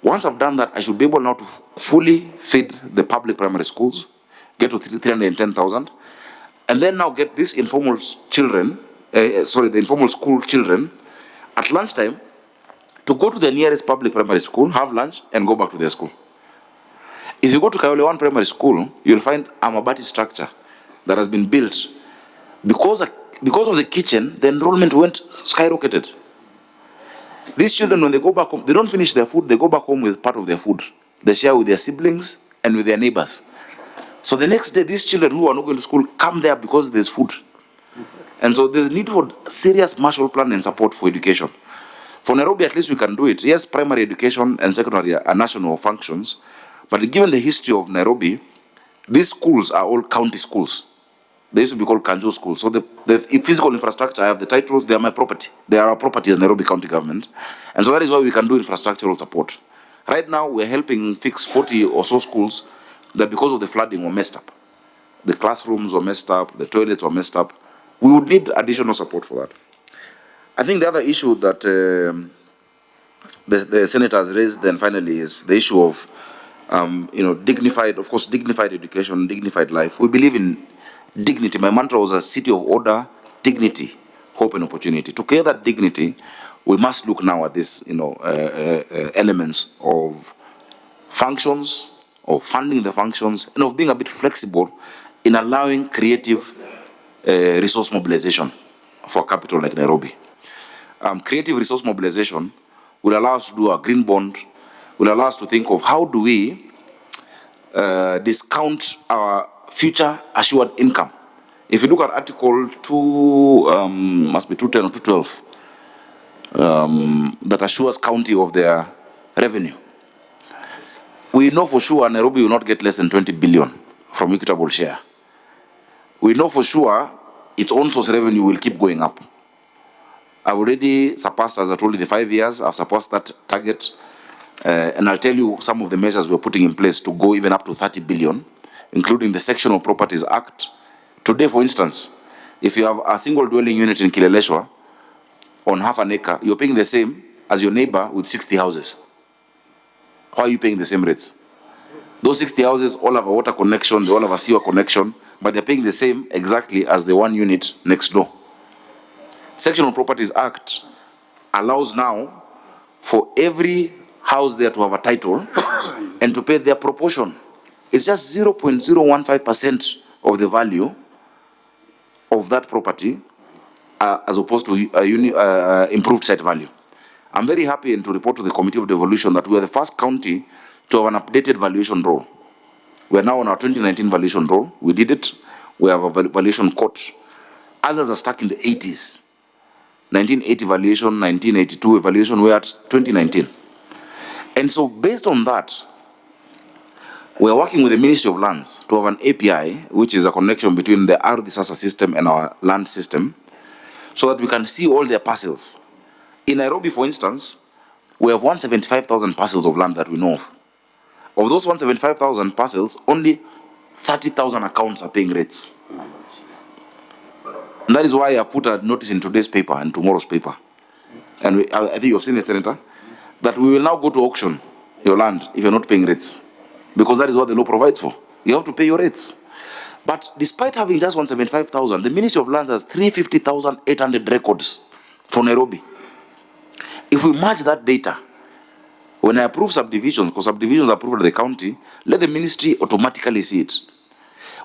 Once I've done that, I should be able now to fully feed the public primary schools, get to 310,000, and then now get these informal children, the informal school children, at lunchtime, to go to the nearest public primary school, have lunch, and go back to their school. If you go to Kayole 1 primary school, you'll find a mabati structure that has been built. Because of the kitchen, the enrollment went skyrocketed. These children, when they go back home, they don't finish their food, they go back home with part of their food. They share with their siblings and with their neighbors. So the next day, these children who are not going to school come there because there's food. And so there's need for serious Marshall Plan and support for education. For Nairobi, at least we can do it. Yes, primary education and secondary are national functions, but given the history of Nairobi, these schools are all county schools. They used to be called Kanjo schools. So the physical infrastructure, I have the titles, they are my property. They are our property as Nairobi County government. And so that is why we can do infrastructural support. Right now, we're helping fix 40 or so schools that because of the flooding were messed up. The classrooms were messed up, the toilets were messed up. We would need additional support for that. I think the other issue that the Senate has raised then finally is the issue of dignified education, dignified life. We believe in dignity. My mantra was a city of order, dignity, hope and opportunity. To create that dignity, we must look now at these elements of functions, of funding the functions, and of being a bit flexible in allowing creative resource mobilization for a capital like Nairobi. Creative resource mobilization will allow us to do a green bond, will allow us to think of how do we discount our future assured income. If you look at Article 2, must be 210 or 212, that assures county of their revenue. We know for sure Nairobi will not get less than 20 billion from equitable share. We know for sure its own source revenue will keep going up. I've already surpassed, as I told you, the 5 years. I've surpassed that target. And I'll tell you some of the measures we're putting in place to go even up to 30 billion, including the Sectional Properties Act. Today, for instance, if you have a single dwelling unit in Kileleshwa on half an acre, you're paying the same as your neighbor with 60 houses. How are you paying the same rates? Those 60 houses all have a water connection, they all have a sewer connection, but they're paying the same exactly as the one unit next door. Sectional Properties Act allows now for every house there to have a title and to pay their proportion. It's just 0.015% of the value of that property as opposed to improved site value. I'm very happy and to report to the Committee of Devolution that we are the first county to have an updated valuation roll. We are now on our 2019 valuation roll. We did it. We have a valuation court. Others are stuck in the 80s. 1980 valuation, 1982 evaluation, we're at 2019. And so based on that, we're working with the Ministry of Lands to have an API, which is a connection between the Ardhi Sasa system and our land system, so that we can see all their parcels. In Nairobi, for instance, we have 175,000 parcels of land that we know of. Of those 175,000 parcels, only 30,000 accounts are paying rates. And that is why I put a notice in today's paper and tomorrow's paper. And I think you've seen it, Senator, that we will now go to auction your land if you're not paying rates. Because that is what the law provides for. You have to pay your rates. But despite having just 175,000, the Ministry of Lands has 350,800 records for Nairobi. If we match that data, when I approve subdivisions, because subdivisions are approved at the county, let the ministry automatically see it.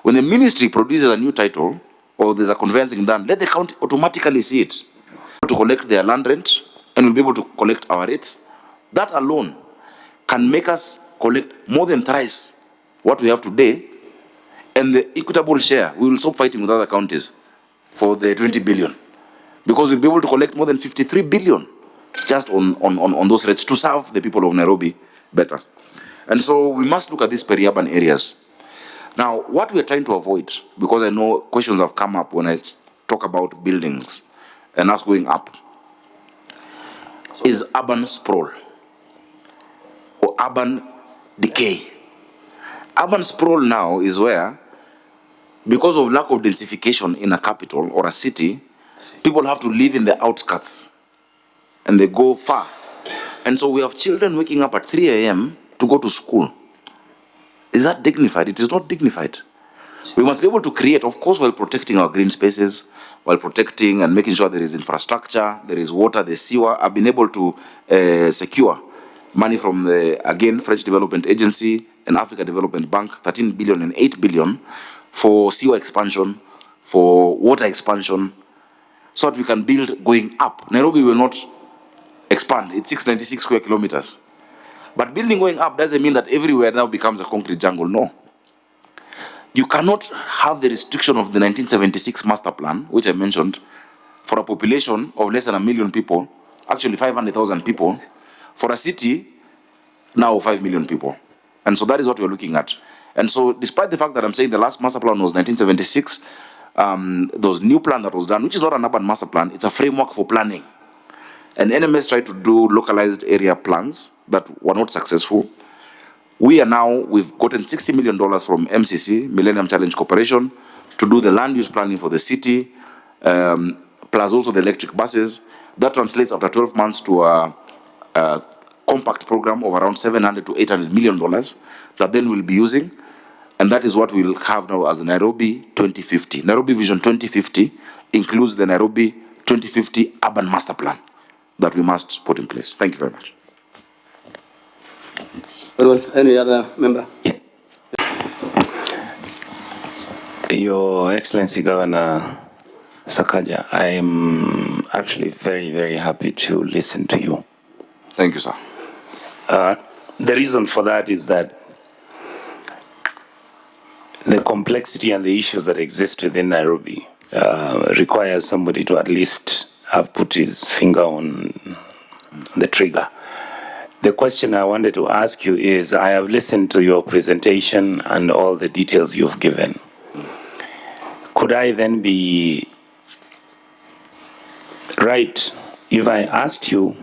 When the ministry produces a new title, or there's a conveyancing done, let the county automatically see it. To collect their land rent, and we'll be able to collect our rates. That alone can make us collect more than thrice what we have today, and the equitable share, we will stop fighting with other counties for the 20 billion. Because we'll be able to collect more than 53 billion just on those rates to serve the people of Nairobi better. And so we must look at these peri-urban areas. Now, what we're trying to avoid, because I know questions have come up when I talk about buildings and us going up, is urban sprawl or urban decay. Urban sprawl now is where, because of lack of densification in a capital or a city, people have to live in the outskirts and they go far. And so we have children waking up at 3 a.m. to go to school. Is that dignified? It is not dignified. We must be able to create, of course, while protecting our green spaces, while protecting and making sure there is infrastructure, there is water, there's sewer. I've been able to secure money from the, again, French Development Agency and Africa Development Bank, 13 billion and 8 billion for sewer expansion, for water expansion, so that we can build going up. Nairobi will not expand. It's 696 square kilometers. But building going up doesn't mean that everywhere now becomes a concrete jungle. No. You cannot have the restriction of the 1976 master plan, which I mentioned, for a population of less than 1 million people, actually 500,000 people, for a city now of 5 million people. And so that is what we're looking at. And so despite the fact that I'm saying the last master plan was 1976, there was a new plan that was done, which is not an urban master plan, it's a framework for planning. And NMS tried to do localized area plans that were not successful. We are now, we've gotten $60 million from MCC, Millennium Challenge Corporation, to do the land use planning for the city, plus also the electric buses. That translates after 12 months to a compact program of around $700 to $800 million that then we'll be using. And that is what we'll have now as the Nairobi 2050. Nairobi Vision 2050 includes the Nairobi 2050 Urban Master Plan that we must put in place. Thank you very much. Any other member? Your Excellency Governor Sakaja, I am actually very, very happy to listen to you. Thank you, sir. The reason for that is that the complexity and the issues that exist within Nairobi requires somebody to at least have put his finger on the trigger. The question I wanted to ask you is, I have listened to your presentation and all the details you've given. Could I then be right if I asked you,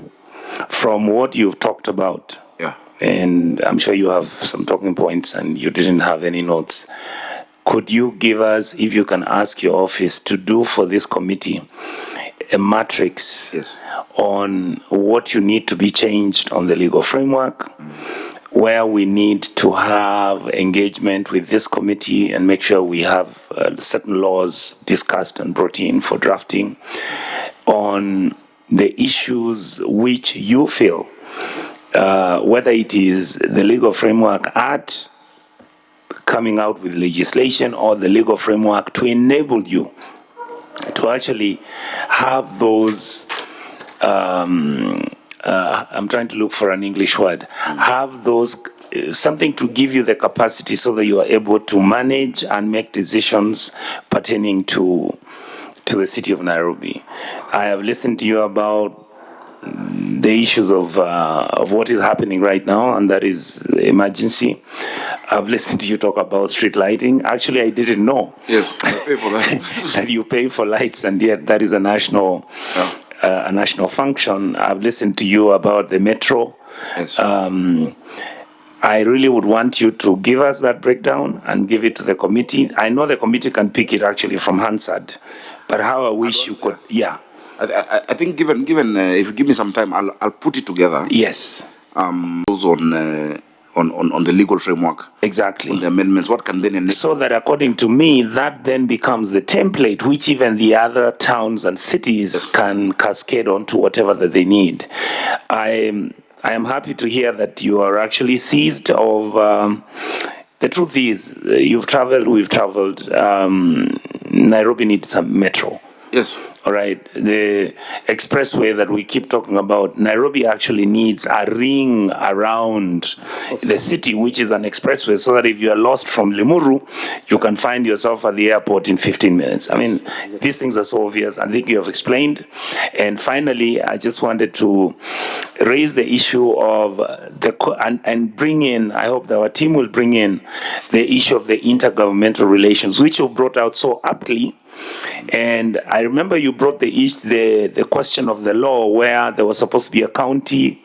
from what you've talked about, Yeah. and I'm sure you have some talking points and you didn't have any notes, could you give us, if you can ask your office to do for this committee, a matrix Yes. on what you need to be changed on the legal framework, where we need to have engagement with this committee and make sure we have certain laws discussed and brought in for drafting, on the issues which you feel, whether it is the legal framework at coming out with legislation or the legal framework to enable you to actually have those, I'm trying to look for an English word, have those, something to give you the capacity so that you are able to manage and make decisions pertaining to the city of Nairobi. I have listened to you about the issues of what is happening right now, and that is the emergency. I've listened to you talk about street lighting. Actually, I didn't know. Yes, I pay for that. That you pay for lights, and yet that is a national, a national function. I've listened to you about the metro. Yes. I really would want you to give us that breakdown and give it to the committee. I know the committee can pick it actually from Hansard, but how I wish you could, yeah. I think given if you give me some time, I'll put it together. Yes. Rules on the legal framework. Exactly. On the amendments, what can then enable. So that according to me, that then becomes the template which even the other towns and cities can cascade onto whatever that they need. I am happy to hear that you are actually seized of. The truth is, you've traveled, we've traveled. Nairobi needs a metro. Yes. All right. The expressway that we keep talking about, Nairobi actually needs a ring around the city, which is an expressway, so that if you are lost from Limuru, you can find yourself at the airport in 15 minutes. I mean, these things are so obvious. I think you have explained. And finally, I just wanted to raise the issue of and bring in, I hope that our team will bring in the issue of the intergovernmental relations, which you brought out so aptly. And I remember you brought the question of the law where there was supposed to be a county,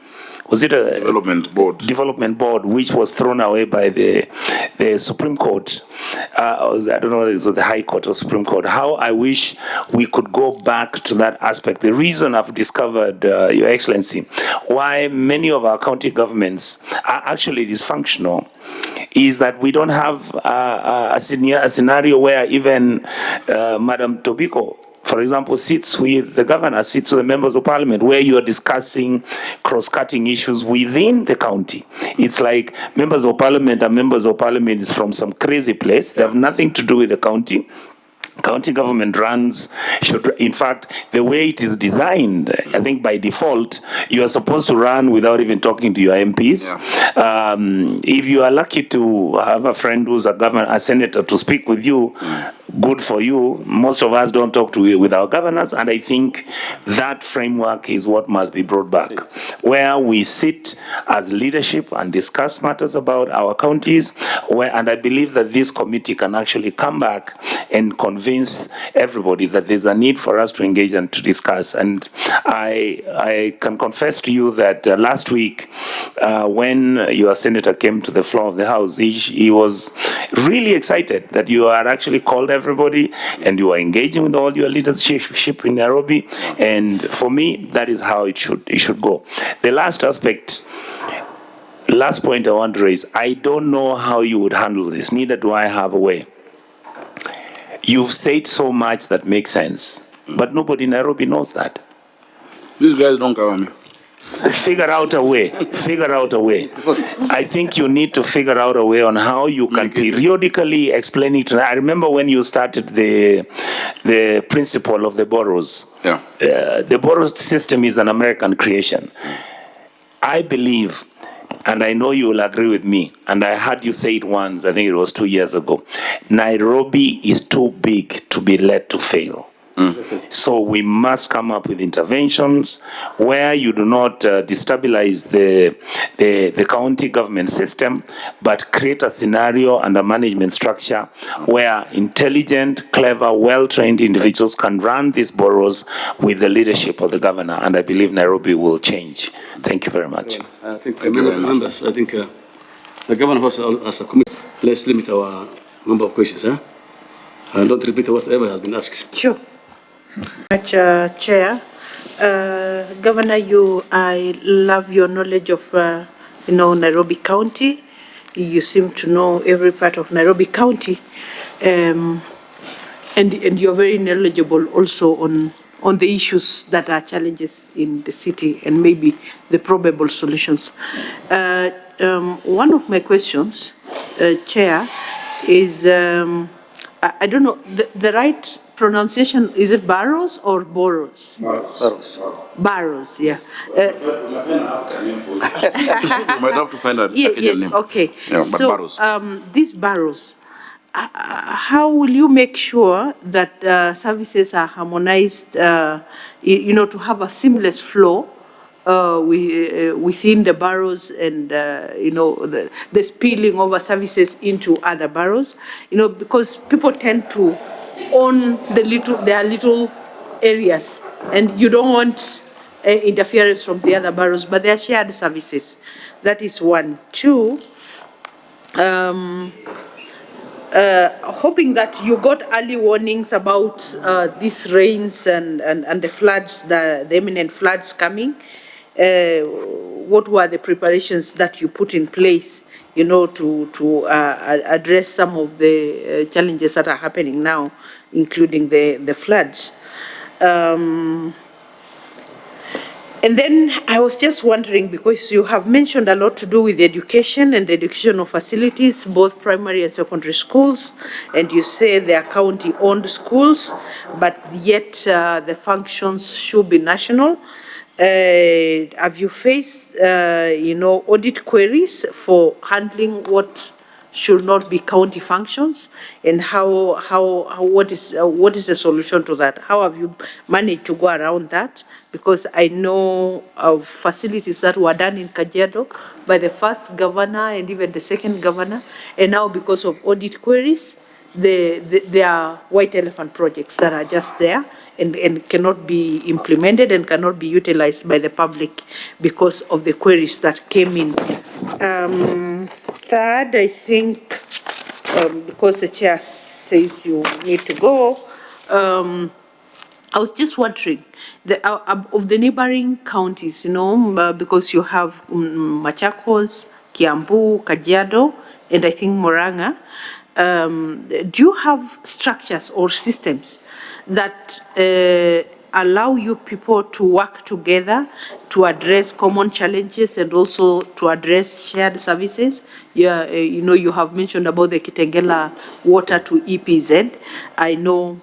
was it a development board, which was thrown away by the Supreme Court. I don't know whether it was the High Court or Supreme Court. How I wish we could go back to that aspect. The reason I've discovered, Your Excellency, why many of our county governments are actually dysfunctional is that we don't have a scenario where even Madam Tobiko, for example, sits with the governor, sits with the members of parliament, where you are discussing cross-cutting issues within the county. It's like members of parliament and members of parliament is from some crazy place. They have nothing to do with the county. County government in fact, the way it is designed, I think by default, you are supposed to run without even talking to your MPs. Yeah. If you are lucky to have a friend who's a senator to speak with you, good for you. Most of us don't talk with our governors, and I think that framework is what must be brought back, where we sit as leadership and discuss matters about our counties, and I believe that this committee can actually come back and convince everybody that there's a need for us to engage and to discuss. And I can confess to you that last week, when your senator came to the floor of the House, he was really excited that you are actually called everybody and you are engaging with all your leadership in Nairobi. And for me, that is how it should go. The last point I want to raise, I don't know how you would handle this, neither do I have a way. You've said so much that makes sense, but nobody in Nairobi knows that. These guys don't cover me. Figure out a way. I think you need to figure out a way on how you can periodically explain it. I remember when you started the principle of the boroughs. Yeah. The borough system is an American creation. I believe, and I know you will agree with me, and I heard you say it once, I think it was 2 years ago, Nairobi is too big to be let to fail. So we must come up with interventions where you do not destabilize the county government system, but create a scenario and a management structure where intelligent, clever, well-trained individuals can run these boroughs with the leadership of the governor. And I believe Nairobi will change. Thank you very much. I think members, I think the governor has a committee. Let's limit our number of questions, and don't repeat whatever has been asked. Sure. Chair, Governor, I love your knowledge of, Nairobi County. You seem to know every part of Nairobi County, and you're very knowledgeable also on the issues that are challenges in the city and maybe the probable solutions. One of my questions, Chair, is I don't know the right pronunciation. Is it Barrows or Boroughs? Barrows. Barrows, yeah. You might have to find a Yes, name. okay. Yeah, but So Barrows. These Barrows, how will you make sure that services are harmonized, to have a seamless flow within the boroughs and, the spilling over services into other boroughs? Because people tend to own their little areas, and you don't want interference from the other boroughs, but they are shared services. That is one. Two, hoping that you got early warnings about these rains and the floods, the imminent floods coming. What were the preparations that you put in place, to address some of the challenges that are happening now, including the floods? And then I was just wondering, because you have mentioned a lot to do with education and the educational facilities, both primary and secondary schools, and you say they are county-owned schools, but yet the functions should be national. Have you faced, audit queries for handling what should not be county functions, and what is the solution to that? How have you managed to go around that? Because I know of facilities that were done in Kajiado by the first governor and even the second governor, and now because of audit queries, there are white elephant projects that are just there and cannot be implemented and cannot be utilized by the public because of the queries that came in. Third, I think, because the chair says you need to go, I was just wondering, of the neighboring counties, because you have Machakos, Kiambu, Kajiado, and I think Murang'a, do you have structures or systems that allow you people to work together to address common challenges and also to address shared services? Yeah, you have mentioned about the Kitengela water to EPZ. I know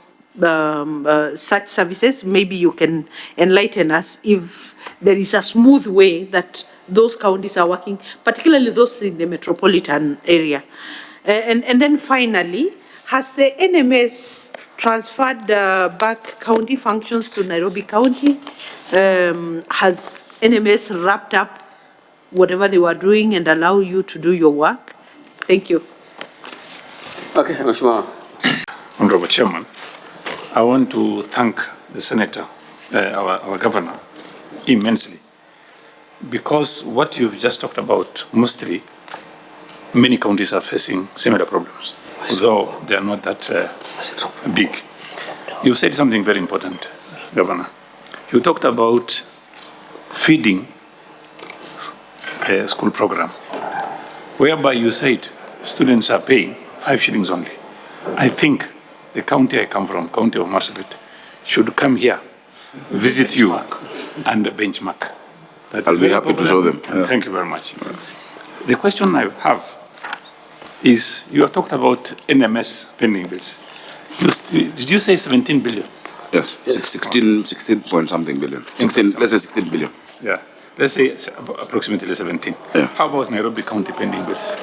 such services. Maybe you can enlighten us if there is a smooth way that those counties are working, particularly those in the metropolitan area. And then finally, has the NMS transferred back county functions to Nairobi County? Has NMS wrapped up whatever they were doing and allow you to do your work? Thank you. Okay, Mheshimiwa. Honorable Chairman, I want to thank the Senator, our Governor, immensely, because what you've just talked about, mostly, many counties are facing similar problems, although they are not that big. You said something very important, Governor. You talked about feeding a school program, whereby you said students are paying 5 shillings only. I think the county I come from, County of Marsabit, should come here, visit you, and benchmark. I'll be happy to show them. Yeah. Thank you very much. The question I have is, you have talked about NMS pending bills. Did you say 17 billion? Yes, 16 point something billion. 16, let's say 16 billion. Yeah, let's say approximately 17. Yeah. How about Nairobi County pending bills?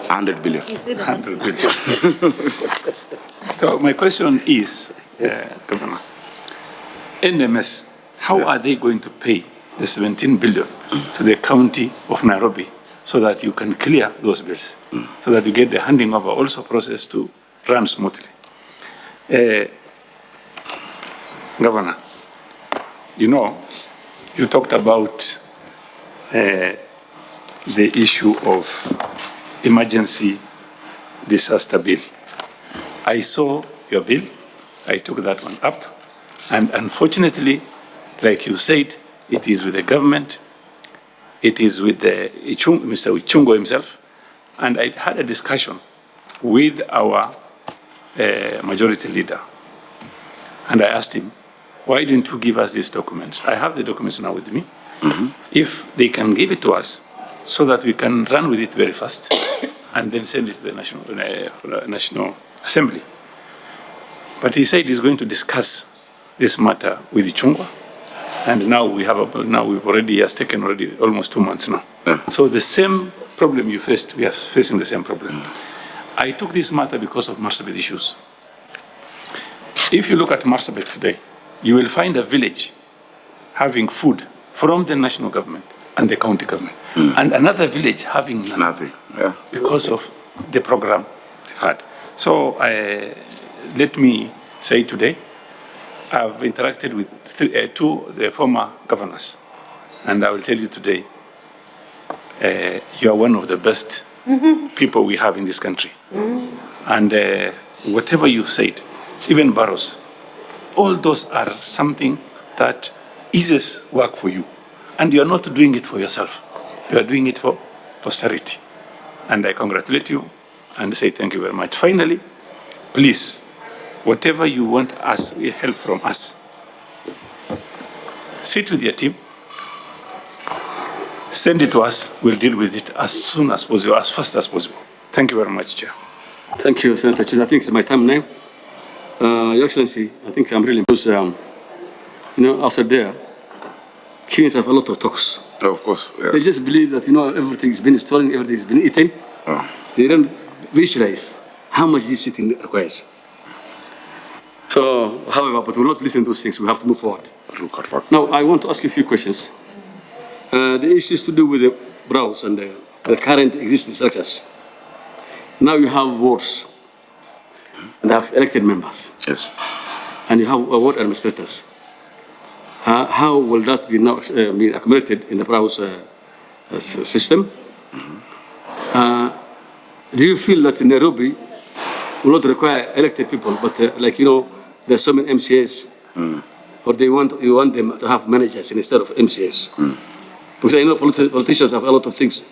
100 billion. 100 billion. So my question is, Governor, NMS, how are they going to pay the 17 billion to the county of Nairobi so that you can clear those bills, so that you get the handing over also process to run smoothly? Governor, you know, you talked about the issue of emergency disaster bill. I saw your bill, I took that one up, and unfortunately, like you said, it is with the government, it is with Mr. Ichungo himself, and I had a discussion with our majority leader, and I asked him, why didn't you give us these documents? I have the documents now with me. If they can give it to us so that we can run with it very fast and then send it to the National Assembly. But he said he's going to discuss this matter with Ichungwa, and now we've already taken almost 2 months now. So the same problem you faced, we are facing the same problem. I took this matter because of Marsabit issues. If you look at Marsabit today, you will find a village having food from the national government and the county government, and another village having nothing, because of the program they've had. So let me say today, I've interacted with two the former governors, and I will tell you today, you are one of the best people we have in this country. And whatever you've said, even Barros, all those are something that eases work for you. And you are not doing it for yourself. You are doing it for posterity. And I congratulate you and say thank you very much. Finally, please, whatever you want us, help from us, sit with your team, send it to us, we'll deal with it as soon as possible, as fast as possible. Thank you very much, Chair. Thank you, Senator Chis. I think it's my time now. Your Excellency, I think I'm really because, outside there, Kenyans have a lot of talks. Of course. Yeah. They just believe that, everything's been stolen, everything's been eaten. They don't visualize how much this city requires. So, however, but we'll not listen to those things. We have to move forward. Now, I want to ask you a few questions. The issues to do with the browse and the current existing structures. Now you have wards, and they have elected members. Yes. And you have ward administrators. How will that be now be accommodated in the browse system? Do you feel that in Nairobi will not require elected people, but there's so many MCAs, or you want them to have managers instead of MCAs? Because I know politicians have a lot of things.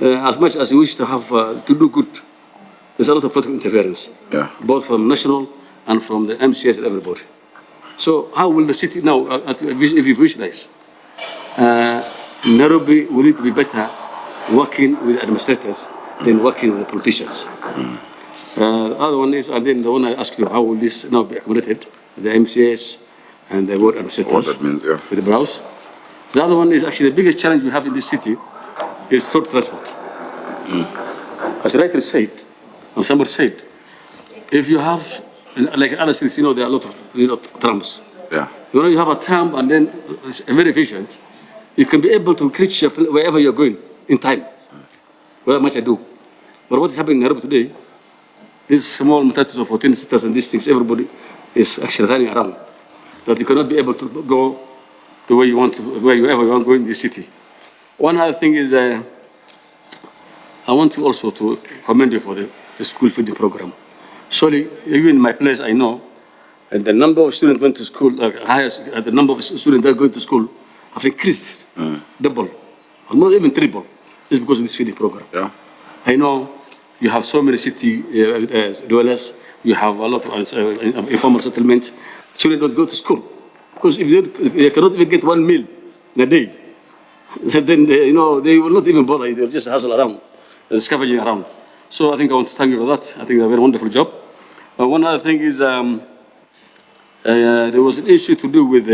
As much as you wish to have to do good, there's a lot of political interference, both from national and from the MCAs and everybody. So how will the city now, if you visualize, Nairobi will need to be better working with administrators than working with the politicians? The other one is, and then the one I asked you, how will this now be accommodated, the MCAs and the ward administrators? What that means, with the browse. The other one is actually the biggest challenge we have in this city is road transport. As the writer said, or somebody said, if you have, like other cities, there are a lot of trams. You have a tram and then it's very efficient. You can be able to reach wherever you're going in time, without much ado. But what is happening in Nairobi today, these small matatus of 14 seaters and these things, everybody is actually running around. That you cannot be able to go to where you want to, wherever you want to go in this city. One other thing is, I want to also to commend you for the school feeding program. Surely, even in my place, I know, and the number of students went to school, the number of students that are going to school have increased, double, or not even triple, just because of this feeding program. I know you have so many city dwellers, you have a lot of informal settlements. Children don't go to school because if they cannot even get one meal in a day, then they will not even bother. They'll just hustle around, scavenging around. So I think I want to thank you for that. I think a very wonderful job. One other thing is there was an issue to do with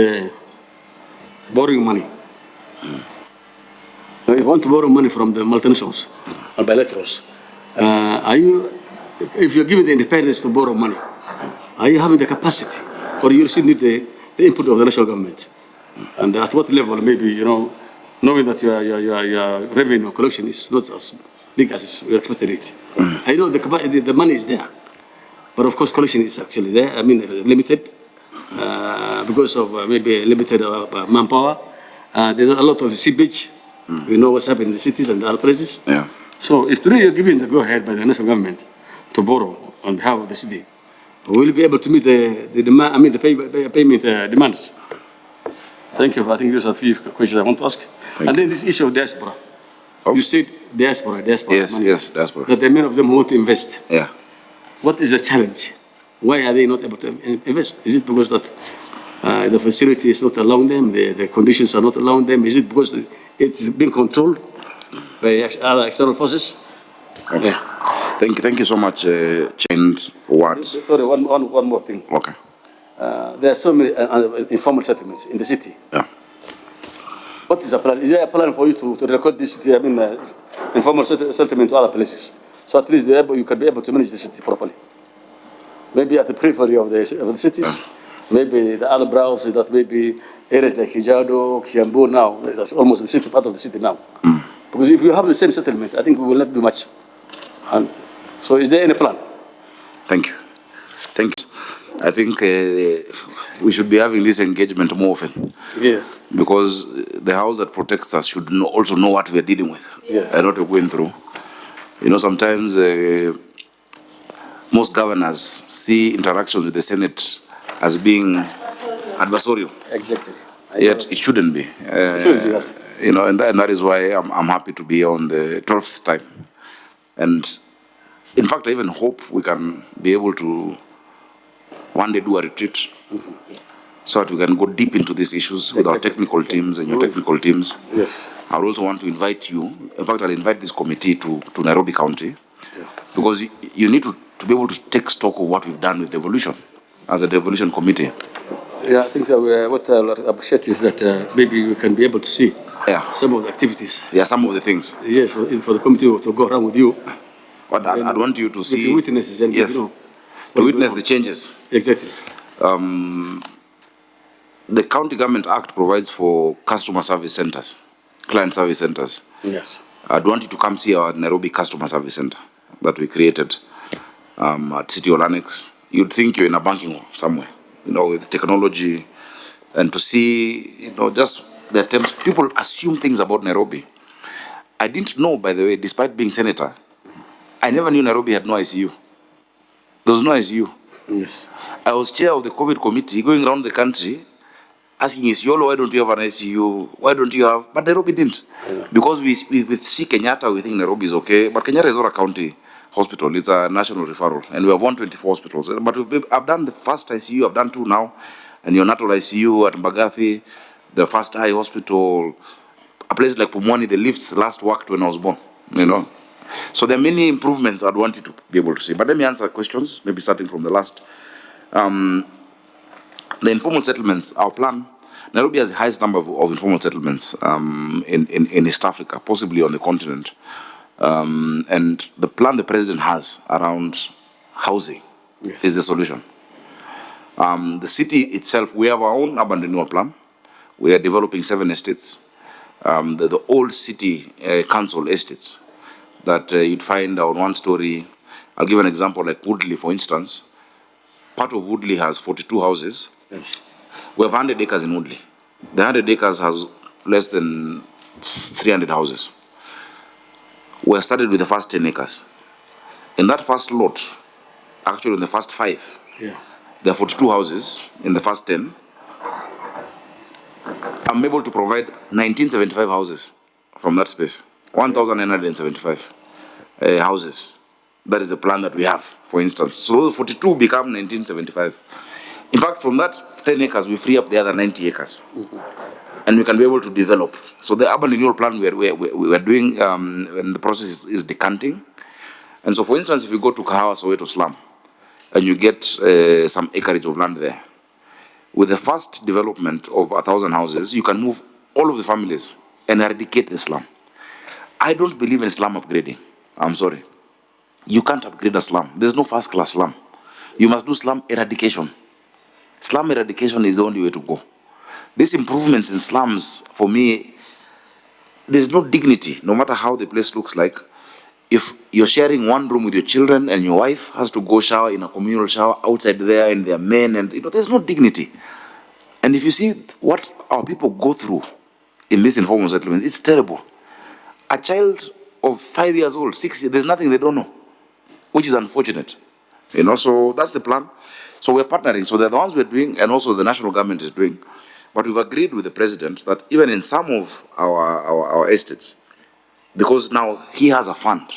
borrowing money. If you want to borrow money from the multinationals or bilaterals, if you're given the independence to borrow money, are you having the capacity, or you still need the the input of the national government. And at what level, maybe, you know, knowing that your revenue collection is not as big as you expected it. I know the money is there, but of course collection is actually there. I mean, limited because of maybe limited manpower. There's a lot of seepage. We know what's happening in the cities and other places. Yeah. So if today you're given the go-ahead by the national government to borrow on behalf of the city, will you be able to meet the demand? I mean, the payment demands. Thank you. I think those are 3 questions I want to ask. And then this issue of diaspora. You said diaspora. Yes, money. yes, diaspora. That the many of them want to invest. Yeah. What is the challenge? Why are they not able to invest? Is it because that the facility is not allowing them, the conditions are not allowing them? Is it because it's being controlled by other external forces? Okay. Yeah. Thank you so much, Chained Words. Sorry, one more thing. Okay. There are so many informal settlements in the city. Yeah. What is the plan? Is there a plan for you to record this city, informal settlement to other places? So at least you can be able to manage the city properly. Maybe at the periphery of the cities, maybe the other brows that maybe areas like Hijado, Kiambu now, that's almost the city, part of the city now. Because if you have the same settlement, I think we will not do much. And so is there any plan? Thank you. Thank you. I think we should be having this engagement more often. Yes. Because the house that protects us should also know what we are dealing with. Yes. And what we're going through. You know, sometimes most governors see interactions with the Senate as being adversarial. Exactly. Yet it shouldn't be. You know, and that is why I'm happy to be on the 12th time. And in fact, I even hope we can be able to one day do a retreat so that we can go deep into these issues with our technical teams and your technical teams. Yes. I would also want to invite you. In fact, I'll invite this committee to Nairobi County because you need to be able to take stock of what we've done with devolution as a devolution committee. Yeah, I think that what I appreciate is that maybe we can be able to see some of the activities. Yeah, some of the things. Yes, for the committee to go around with you. But I'd want you to see. The witnesses and yes, you know, to witness the changes. Exactly. The County Government Act provides for customer service centers, client service centers. Yes. I'd want you to come see our Nairobi Customer Service Center that we created at City Hall Annex. You'd think you're in a banking hall somewhere, you know, with technology, and to see, you know, just the attempts. People assume things about Nairobi. I didn't know, by the way, despite being senator, I never knew Nairobi had no ICU. There was no ICU. Yes. I was chair of the COVID committee going around the country asking Isiolo, why don't you have an ICU? Why don't you have? But Nairobi didn't. Yeah. Because we see Kenyatta, we think Nairobi is okay. But Kenyatta is not a county hospital. It's a national referral. And we have 124 hospitals. But I've done the first ICU. I've done 2 now. And neonatal ICU at Mbagathi, the first eye hospital, a place like Pumwani, the lifts last worked when I was born, you know. So there are many improvements I'd want you to be able to see. But let me answer questions, maybe starting from the last. The informal settlements, our plan, Nairobi has the highest number of informal settlements in East Africa, possibly on the continent. And the plan the president has around housing is the solution. The city itself, we have our own urban renewal plan. We are developing 7 estates. The old city council estates that you'd find on 1 story. I'll give an example like Woodley, for instance. Part of Woodley has 42 houses. Yes. We have 100 acres in Woodley. The 100 acres has less than 300 houses. We started with the first 10 acres. In that first lot, actually in the first 5, there are 42 houses in the first 10. I'm able to provide 1975 houses from that space. 1,975 houses. That is the plan that we have, for instance. So those 42 become 1975. In fact, from that 10 acres, we free up the other 90 acres. And we can be able to develop. So the urban renewal plan we are doing, and the process is decanting. And so, for instance, if you go to Kahawa, Soweto slum, and you get some acreage of land there, with the first development of 1,000 houses, you can move all of the families and eradicate the slum. I don't believe in slum upgrading. I'm sorry. You can't upgrade a slum. There's no first-class slum. You must do slum eradication. Slum eradication is the only way to go. These improvements in slums, for me, there's no dignity, no matter how the place looks like. If you're sharing one room with your children and your wife has to go shower in a communal shower outside there and there are men, and there's no dignity. And if you see what our people go through in this informal settlement, it's terrible. A child of 5 years old, 6 years, there's nothing they don't know, which is unfortunate. So that's the plan. So we're partnering. So they're the ones we're doing, and also the national government is doing. But we've agreed with the president that even in some of our estates, because now he has a fund,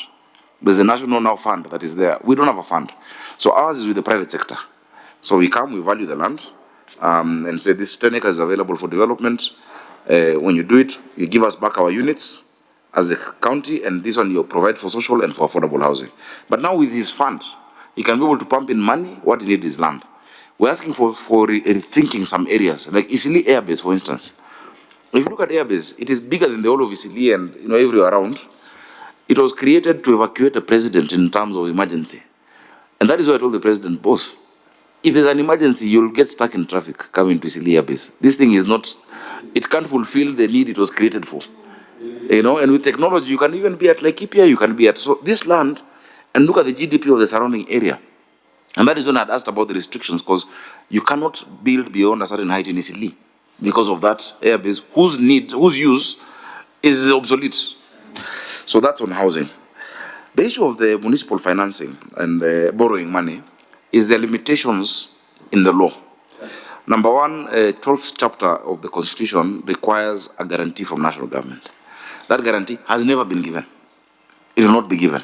there's a national now fund that is there. We don't have a fund. So ours is with the private sector. So we come, we value the land, and say this 10 acres is available for development. When you do it, you give us back our units as a county, and this one you provide for social and for affordable housing. But now with his fund, he can be able to pump in money. What he needs is land. We're asking for rethinking some areas, like Isili Airbase, for instance. If you look at Airbase, it is bigger than the whole of Isili and everywhere around. It was created to evacuate a president in terms of emergency. And that is why I told the president, boss, if there's an emergency, you'll get stuck in traffic coming to Isili Airbase. This thing is not, it can't fulfill the need it was created for. And with technology, you can even be at Laikipia, you can be at, so this land, and look at the GDP of the surrounding area. And that is when I had asked about the restrictions, because you cannot build beyond a certain height in Isili because of that airbase, whose use is obsolete. So that's on housing. The issue of the municipal financing and borrowing money is the limitations in the law. Number one, 12th chapter of the Constitution requires a guarantee from national government. That guarantee has never been given. It will not be given.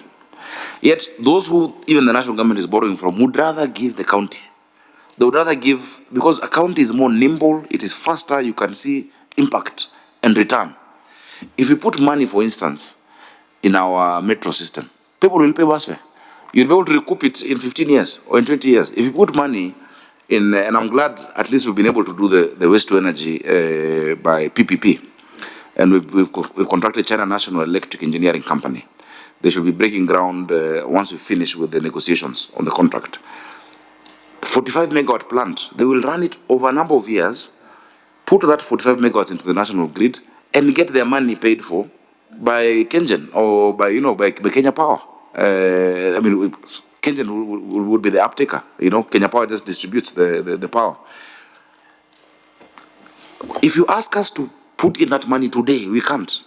Yet, those who even the national government is borrowing from would rather give the county. They would rather give, because a county is more nimble, it is faster, you can see impact and return. If we put money, for instance, in our metro system, people will pay busway. You'll be able to recoup it in 15 years or in 20 years. If you put money in, and I'm glad at least we've been able to do the waste to energy by PPP. And we've contracted China National Electric Engineering Company. They should be breaking ground once we finish with the negotiations on the contract. 45 megawatt plant, they will run it over a number of years, put that 45 megawatts into the national grid, and get their money paid for by Kengen or by Kenya Power. Kengen would be the uptaker. Kenya Power just distributes the power. If you ask us to put in that money today, we can't.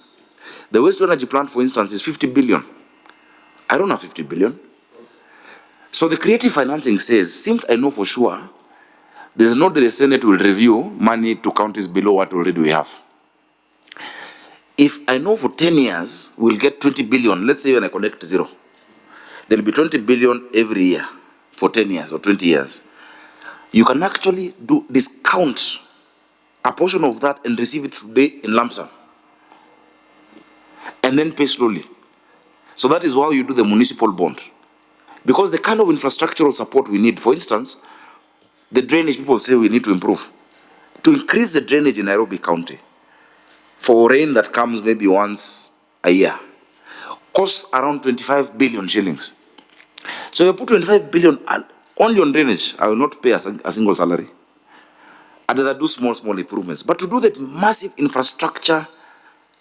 The waste to energy plant, for instance, is 50 billion. I don't have 50 billion. So the creative financing says, since I know for sure, there's no way the Senate will review money to counties below what already we have. If I know for 10 years, we'll get 20 billion, let's say when I connect zero, there'll be 20 billion every year for 10 years or 20 years. You can actually discount a portion of that and receive it today in lump sum, and then pay slowly. So that is why you do the municipal bond. Because the kind of infrastructural support we need, for instance, the drainage people say we need to improve. To increase the drainage in Nairobi County, for rain that comes maybe once a year, costs around 25 billion shillings. So you put 25 billion only on drainage, I will not pay a single salary. I'd rather do small improvements. But to do that massive infrastructure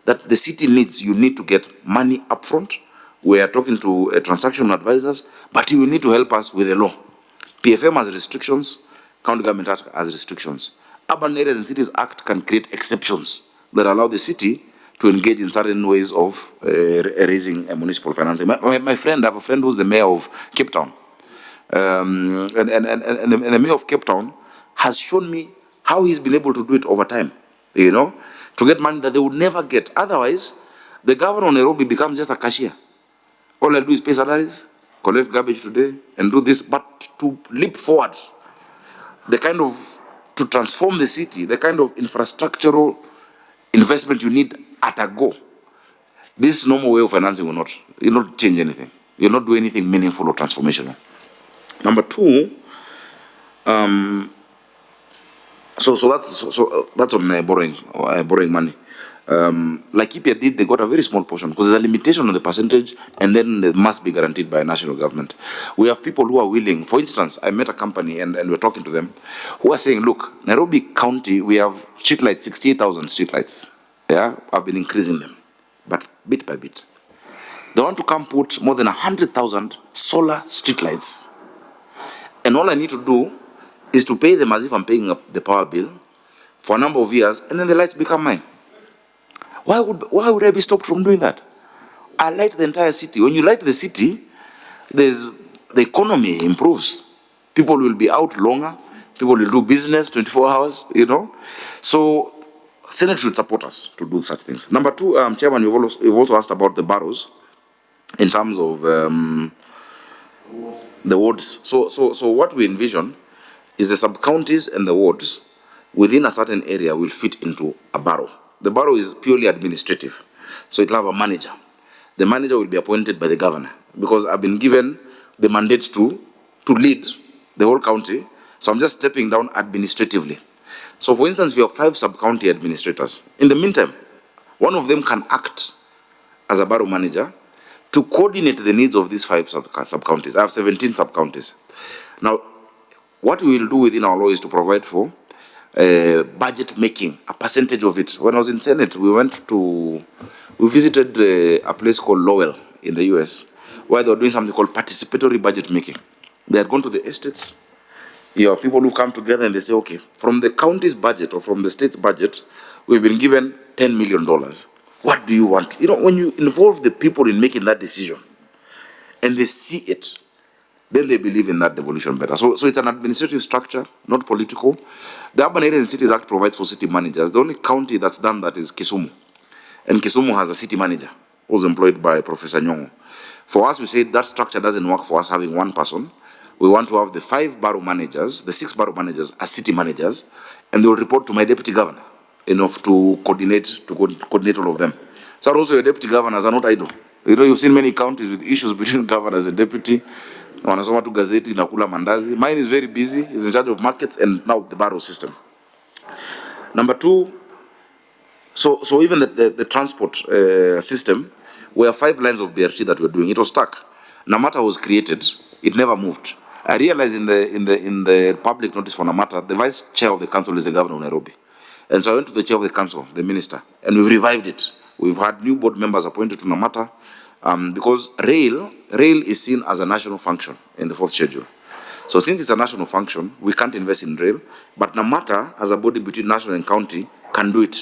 that the city needs, you need to get money upfront. We are talking to transaction advisors, but you will need to help us with the law. PFM has restrictions, county government has restrictions. Urban Areas and Cities Act can create exceptions that allow the city to engage in certain ways of raising municipal financing. My friend, I have a friend who's the mayor of Cape Town. And the mayor of Cape Town has shown me how he's been able to do it over time, to get money that they would never get. Otherwise, the governor of Nairobi becomes just a cashier. All I do is pay salaries, collect garbage today, and do this. But to leap forward, to transform the city, the kind of infrastructural investment you need at a go, this normal way of financing will not change anything. You'll not do anything meaningful or transformational. Number two, so that's on borrowing money. Like EPA did, they got a very small portion because there's a limitation on the percentage, and then it must be guaranteed by a national government. We have people who are willing. For instance, I met a company and we're talking to them who are saying, look, Nairobi County, we have streetlights, 68,000 streetlights. Yeah, I've been increasing them, but bit by bit. They want to come put more than 100,000 solar streetlights. And all I need to do is to pay them as if I'm paying up the power bill for a number of years, and then the lights become mine. Why would I be stopped from doing that? I light the entire city. When you light the city, the economy improves. People will be out longer. People will do business 24 hours, you know. So, Senate should support us to do such things. Number two, Chairman, you've also asked about the boroughs in terms of the wards. So what we envision is the sub-counties and the wards within a certain area will fit into a borough. The borough is purely administrative. So it'll have a manager. The manager will be appointed by the governor because I've been given the mandate to lead the whole county. So I'm just stepping down administratively. So for instance, we have 5 sub-county administrators. In the meantime, one of them can act as a borough manager to coordinate the needs of these 5 sub-counties. I have 17 sub-counties. Now, what we will do within our law is to provide for budget making, a percentage of it. When I was in Senate, we visited a place called Lowell in the US, where they were doing something called participatory budget making. They had gone to the estates. You have people who come together and they say, okay, from the county's budget or from the state's budget, we've been given $10 million. What do you want? You know, when you involve the people in making that decision and they see it, then they believe in that devolution better. So it's an administrative structure, not political. The Urban Areas and Cities Act provides for city managers. The only county that's done that is Kisumu. And Kisumu has a city manager who's employed by Professor Nyong'o. For us, we say that structure doesn't work for us having one person. We want to have the 5 borough managers, the 6 borough managers as city managers, and they will report to my deputy governor, enough to coordinate all of them. So also your deputy governors are not idle. You know, you've seen many counties with issues between governors and deputy. Wanasoma tu gazeti nakula mandazi. Mine is very busy. He's in charge of markets and now the borough system. Number 2, so even the transport system, we have 5 lines of BRT that we're doing. It was stuck. Namata was created. It never moved. I realized in the public notice for Namata, the vice chair of the council is the governor of Nairobi. And so I went to the chair of the council, the minister, and we've revived it. We've had new board members appointed to Namata because rail is seen as a national function in the 4th schedule. So since it's a national function, we can't invest in rail, but Namata, as a body between national and county, can do it.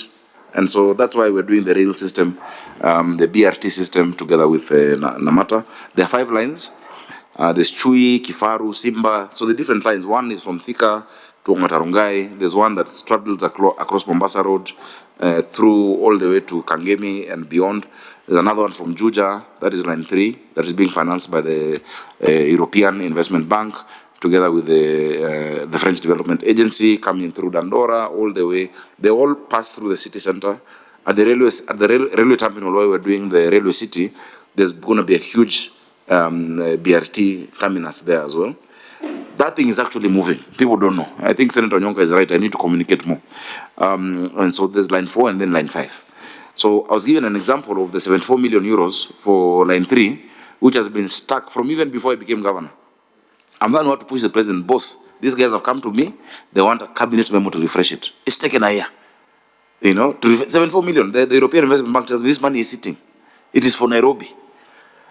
And so that's why we're doing the rail system, the BRT system together with Namata. There are 5 lines. There's Chui, Kifaru, Simba. So the different lines, one is from Thika to Ongatarongai. There's one that straddles across Mombasa Road through all the way to Kangemi and beyond. There's another one from Juja, that is line 3, that is being financed by the European Investment Bank together with the French Development Agency, coming through Dandora all the way. They all pass through the city center. At the railway terminal where we're doing the railway city, there's going to be a huge BRT terminus there as well. That thing is actually moving. People don't know. I think Senator Nyong'o is right. I need to communicate more. And so there's line 4 and then line 5. So I was given an example of the 74 million euros for line 3, which has been stuck from even before I became governor. I'm not going to push the president. Both these guys have come to me. They want a cabinet memo to refresh it. It's taken a year. You know, 74 million. The European Investment Bank tells me this money is sitting. It is for Nairobi.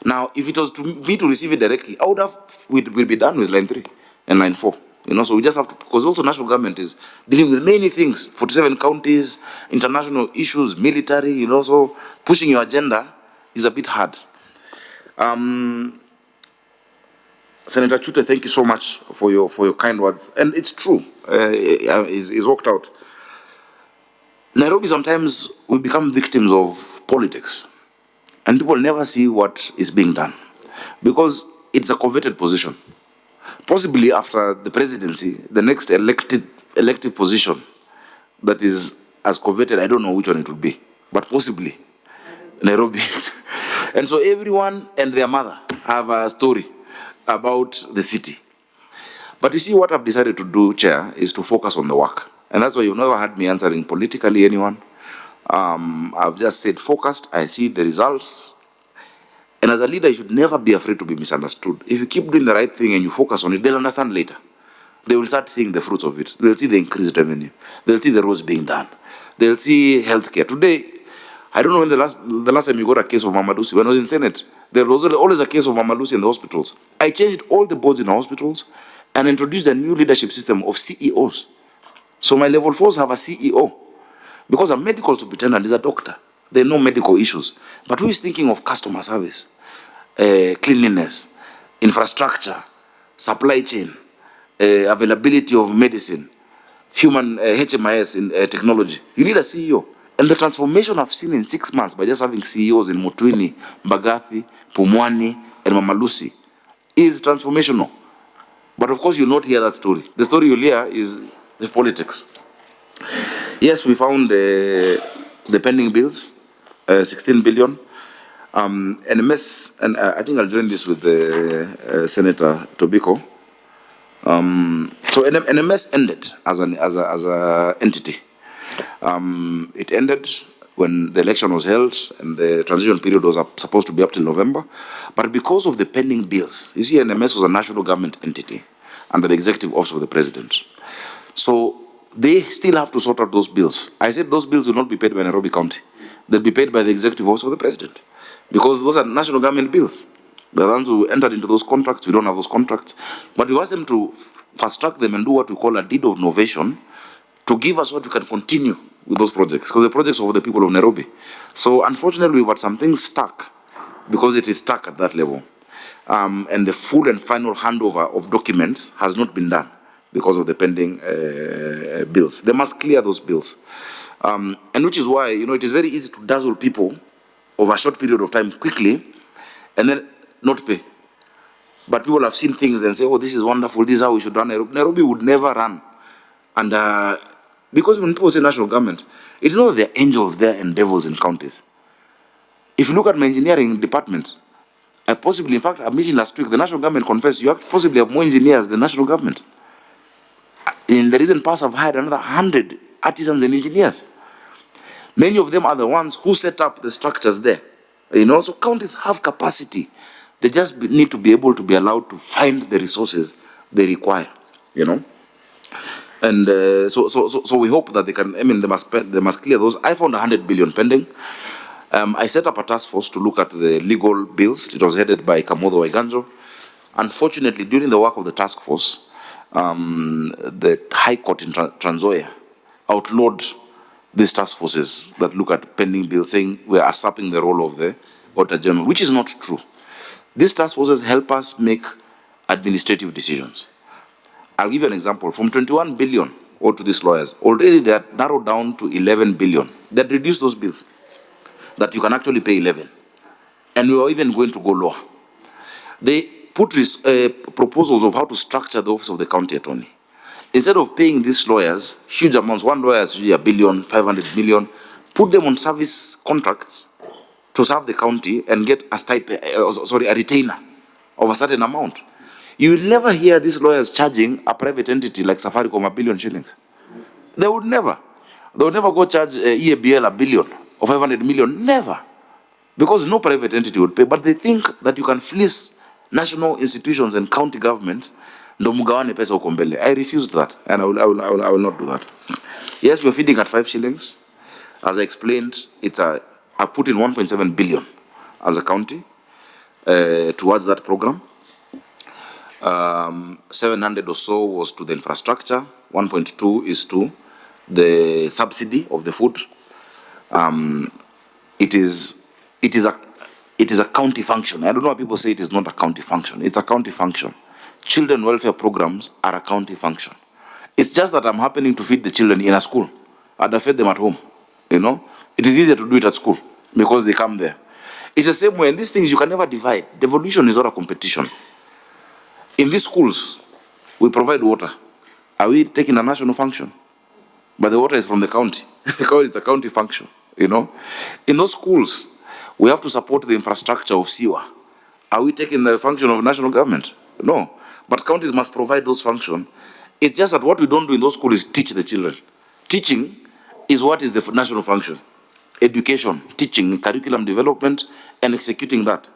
Now, if it was to me to receive it directly, I would have, we'll be done with line 3 and line 4. You know, so we just have to, because also national government is dealing with many things, 47 counties, international issues, military, you know, so pushing your agenda is a bit hard. Senator Chute, thank you so much for your kind words. And it's true, it's worked out. Nairobi, sometimes we become victims of politics. And people never see what is being done. Because it's a coveted position. Possibly after the presidency, the next elective position that is as coveted, I don't know which one it would be. But possibly Nairobi. And so everyone and their mother have a story about the city. But you see, what I've decided to do, Chair, is to focus on the work. And that's why you've never had me answering politically anyone. I've just stayed focused. I see the results. And as a leader, you should never be afraid to be misunderstood. If you keep doing the right thing and you focus on it, they'll understand later. They will start seeing the fruits of it. They'll see the increased revenue. They'll see the roads being done. They'll see healthcare. Today, I don't know when the last time you got a case of Mama Lucy. When I was in Senate, there was always a case of Mama Lucy in the hospitals. I changed all the boards in the hospitals and introduced a new leadership system of CEOs. So my level 4s have a CEO. Because a medical superintendent is a doctor. They know medical issues. But who is thinking of customer service, cleanliness, infrastructure, supply chain, availability of medicine, human HMIS in technology? You need a CEO. And the transformation I've seen in 6 months by just having CEOs in Mutwini, Mbagathi, Pumwani, and Mama Lucy is transformational. But of course, you'll not hear that story. The story you'll hear is the politics. Yes, we found the pending bills, 16 billion. NMS, and I think I'll join this with Senator Tobiko. So NMS ended as an entity. It ended when the election was held and the transition period was supposed to be up till November. But because of the pending bills, you see, NMS was a national government entity under the executive office of the president. So they still have to sort out those bills. I said those bills will not be paid by Nairobi County. They'll be paid by the executive office of the president. Because those are national government bills. The ones who entered into those contracts, we don't have those contracts. But we asked them to fast track them and do what we call a deed of novation to give us what we can continue with those projects. Because the projects are for the people of Nairobi. So unfortunately, we've had some things stuck because it is stuck at that level. And the full and final handover of documents has not been done because of the pending bills. They must clear those bills. And which is why, it is very easy to dazzle people over a short period of time quickly and then not pay. But people have seen things and say, oh, this is wonderful, this is how we should run Nairobi. Nairobi would never run. And because when people say national government, it's not that there are angels there and devils in counties. If you look at my engineering department, in fact, a meeting last week, the national government confessed you possibly have more engineers than national government. In the recent past, I've hired another 100 artisans and engineers. Many of them are the ones who set up the structures there. So counties have capacity. They just need to be able to be allowed to find the resources they require, And so we hope that they can, they must clear those. I found 100 billion pending. I set up a task force to look at the legal bills. It was headed by Kamodho Waiganjo. Unfortunately, during the work of the task force, the High Court in Trans Nzoia outlawed these task forces that look at pending bills, saying we are usurping the role of the Auditor General, which is not true. These task forces help us make administrative decisions. I'll give you an example. From 21 billion owed to these lawyers, already they are narrowed down to 11 billion. They reduced those bills, that you can actually pay 11. And we are even going to go lower. They put proposals of how to structure the office of the county attorney. Instead of paying these lawyers huge amounts, one lawyer is usually $1 billion, 500 million, put them on service contracts to serve the county and get a retainer of a certain amount. You will never hear these lawyers charging a private entity like Safaricom $1 billion shillings. They would never. They would never go charge EABL $1 billion or 500 million. Never. Because no private entity would pay. But they think that you can fleece national institutions and county governments. I refused that, and I will not do that. Yes, we're feeding at 5 shillings. As I explained, I put in 1.7 billion as a county towards that program. 700 or so was to the infrastructure. 1.2 is to the subsidy of the food. It is a county function. I don't know why people say it is not a county function. It's a county function. Children welfare programs are a county function. It's just that I'm happening to feed the children in a school. I'd have fed them at home. It is easier to do it at school because they come there. It's the same way. In these things, you can never divide. Devolution is not a competition. In these schools, we provide water. Are we taking a national function? But the water is from the county because it's a county function. In those schools, we have to support the infrastructure of SIWA. Are we taking the function of national government? No. But counties must provide those functions. It's just that what we don't do in those schools is teach the children. Teaching is what is the national function. education, teaching, curriculum development, and executing that.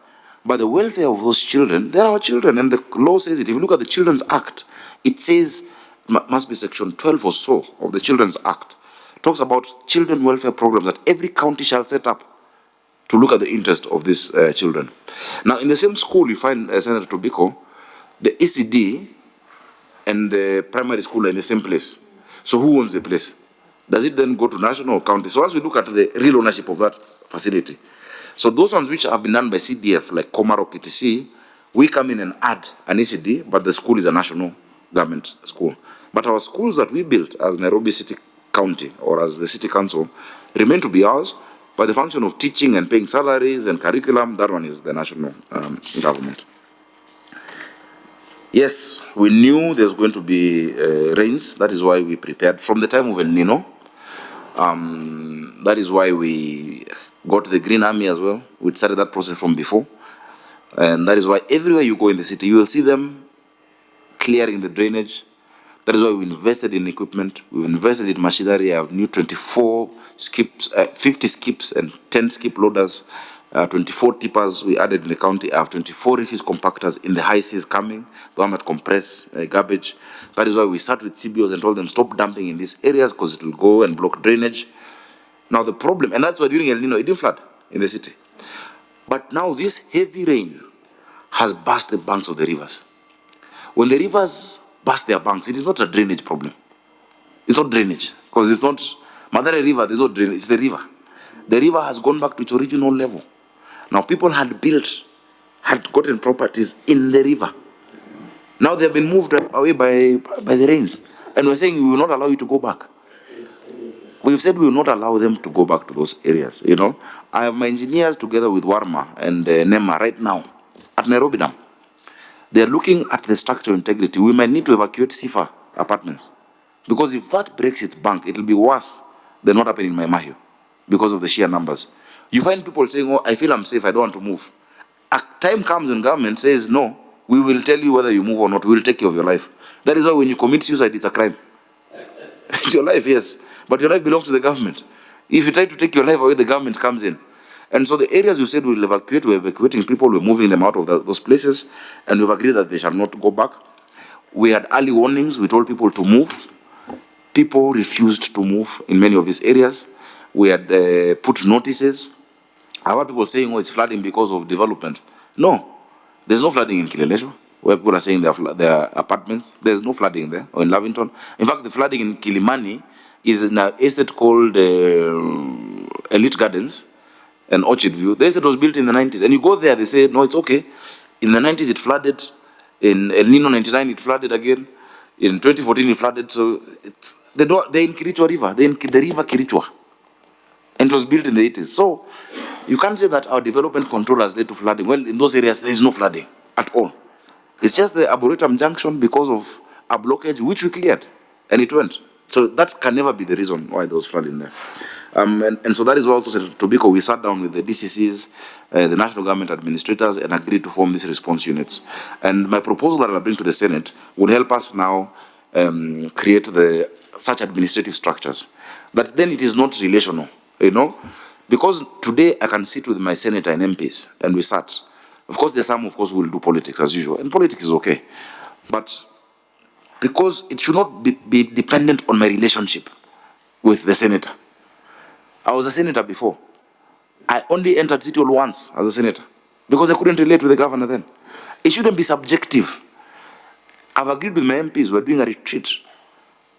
But the welfare of those children, they're our children, and the law says it. If you look at the Children's Act, it says, must be section 12 or so of the Children's Act, talks about children welfare programs that every county shall set up to look at the interest of these children. Now, in the same school, you find, Senator Tobiko, the ECD and the primary school are in the same place. So who owns the place? Does it then go to national or county? So as we look at the real ownership of that facility, so those ones which have been done by CDF, like Komarok, etc., we come in and add an ECD, but the school is a national government school. But our schools that we built as Nairobi City County or as the City Council remain to be ours, but the function of teaching and paying salaries and curriculum, that one is the national government. Yes, we knew there's going to be rains. That is why we prepared from the time of El Nino. That is why we got the Green Army as well. We started that process from before. And that is why everywhere you go in the city, you will see them clearing the drainage. That is why we invested in equipment. We've invested in machinery. I have new 24 skips, 50 skips and 10 skip loaders, 24 tippers we added in the county. I have 24 refuse compactors in the high seas coming, the one that compress garbage. That is why we sat with CBOs and told them stop dumping in these areas because it will go and block drainage. Now the problem, and that's why during El Nino it didn't flood in the city. But now this heavy rain has burst the banks of the rivers. When the rivers burst their banks, it is not a drainage problem. It's not drainage, because it's not Madare River, there's no drainage, it's the river. The river has gone back to its original level. Now people had gotten properties in the river. Now they've been moved away by the rains. And we're saying we will not allow you to go back. We've said we will not allow them to go back to those areas, you know. I have my engineers together with Warma and NEMA right now at Nairobi Dam. They're looking at the structural integrity. We might need to evacuate Sifa apartments. Because if that breaks its bank, it will be worse than what happened in Maimahiu because of the sheer numbers. You find people saying, oh, I feel I'm safe, I don't want to move. A time comes when government says, no, we will tell you whether you move or not, we will take care of your life. That is why when you commit suicide, it's a crime. It's your life, yes. But your life belongs to the government. If you try to take your life away, the government comes in. And so the areas we said we'll evacuate, we're evacuating people, we're moving them out of those places, and we've agreed that they shall not go back. We had early warnings, we told people to move. People refused to move in many of these areas. We had put notices. I heard people saying, oh, it's flooding because of development. No, there's no flooding in Kileleshwa, where people are saying their apartments. There's no flooding there, or in Lavington. In fact, the flooding in Kilimani is in an estate called Elite Gardens and Orchard View. The estate was built in the 90s. And you go there, they say, no, it's okay. In the 90s, it flooded. In El Nino 99, it flooded again. In 2014, it flooded. So they're in Kirichwa River. They're in the river Kirichwa. And it was built in the 80s. So you can't say that our development control has led to flooding. Well, in those areas, there is no flooding at all. It's just the Arboretum Junction because of a blockage, which we cleared. And it went. So that can never be the reason why there was flooding there. And so that is why also said to Tobiko, we sat down with the DCCs, the national government administrators, and agreed to form these response units. And my proposal that I'll bring to the Senate would help us now create such administrative structures. But then it is not relational, you know, because today I can sit with my senator and MPs, and we sat. Of course, there's some, of course, who will do politics as usual, and politics is okay. But because it should not be dependent on my relationship with the senator. I was a senator before. I only entered City Hall once as a senator because I couldn't relate with the governor then. It shouldn't be subjective. I've agreed with my MPs, we're doing a retreat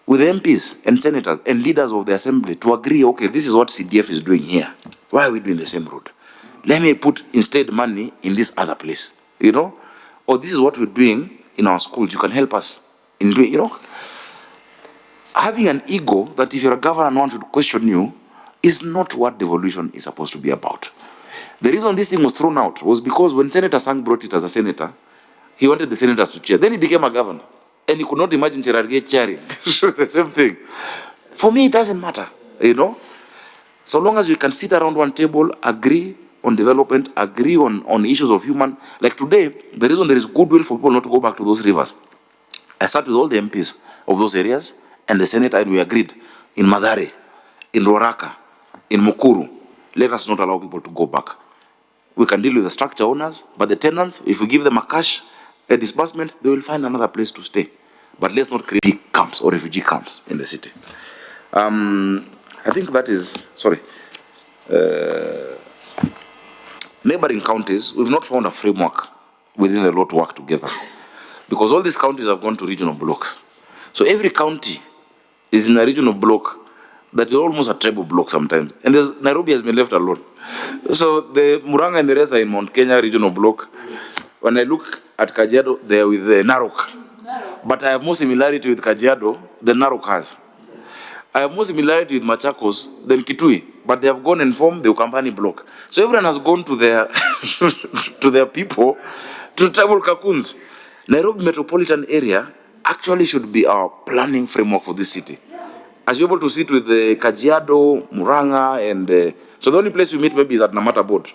with the MPs and senators and leaders of the assembly to agree, okay, this is what CDF is doing here. Why are we doing the same road? Let me put instead money in this other place, you know? Or this is what we're doing in our schools. You can help us in doing, you know? Having an ego that if you're a governor and one should question you is not what devolution is supposed to be about. The reason this thing was thrown out was because when Senator Sang brought it as a senator, he wanted the senators to chair. Then he became a governor. And he could not imagine Cherargei chairing. The same thing. For me, it doesn't matter, you know? So long as we can sit around one table, agree on development, agree on issues of human. Like today, the reason there is goodwill for people not to go back to those rivers. I sat with all the MPs of those areas and the senator, and we agreed in Madare, in Roraka, in Mukuru, let us not allow people to go back. We can deal with the structure owners, but the tenants, if we give them a disbursement, they will find another place to stay. But let's not create big camps or refugee camps in the city. I think that is, neighboring counties, we've not found a framework within the law to work together. Because all these counties have gone to regional blocks. So every county is in a regional block that is almost a tribal block sometimes. And Nairobi has been left alone. So the Murang'a and the rest are in Mount Kenya regional block. When I look at Kajiado, they are with the Narok. But I have more similarity with Kajiado than Narok has. I have more similarity with Machakos than Kitui, but they have gone and formed the Ukambani block. So everyone has gone to their to their people, to tribal cocoons. Nairobi metropolitan area actually should be our planning framework for this city. I should be able to sit with the Kajiado, Murang'a, and so the only place we meet maybe is at Namata board,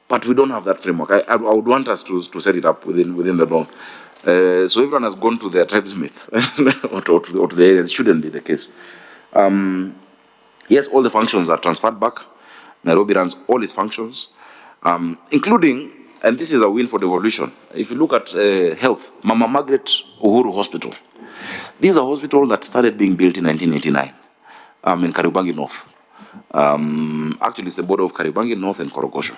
but we don't have that framework. I would want us to set it up within the law. So everyone has gone to their tribesmates or to the areas. It shouldn't be the case. Yes, all the functions are transferred back. Nairobi runs all its functions, including, and this is a win for devolution. If you look at health, Mama Margaret Uhuru Hospital. This is a hospital that started being built in 1989 in Kariobangi North. Actually, it's the border of Kariobangi North and Korogosho.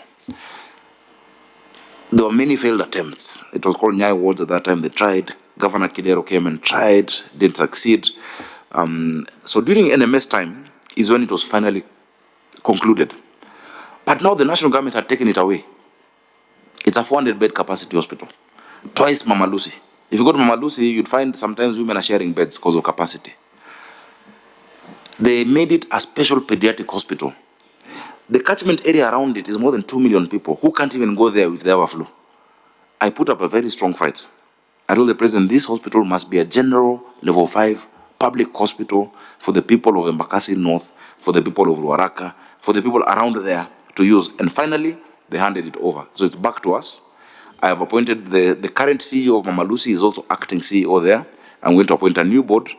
There were many failed attempts. It was called Nyai Wards at that time. They tried. Governor Kidero came and tried, didn't succeed. So during NMS time is when it was finally concluded. But now the national government had taken it away. It's a 400-bed capacity hospital. Twice Mama Lucy. If you go to Mama Lucy, you'd find sometimes women are sharing beds because of capacity. They made it a special pediatric hospital. The catchment area around it is more than 2 million people who can't even go there with the overflow. I put up a very strong fight. I told the president this hospital must be a general level 5 public hospital for the people of Embakasi North, for the people of Ruaraka, for the people around there to use. And finally, they handed it over. So it's back to us. I have appointed the current CEO of Mama Lucy is also acting CEO there. I'm going to appoint a new board.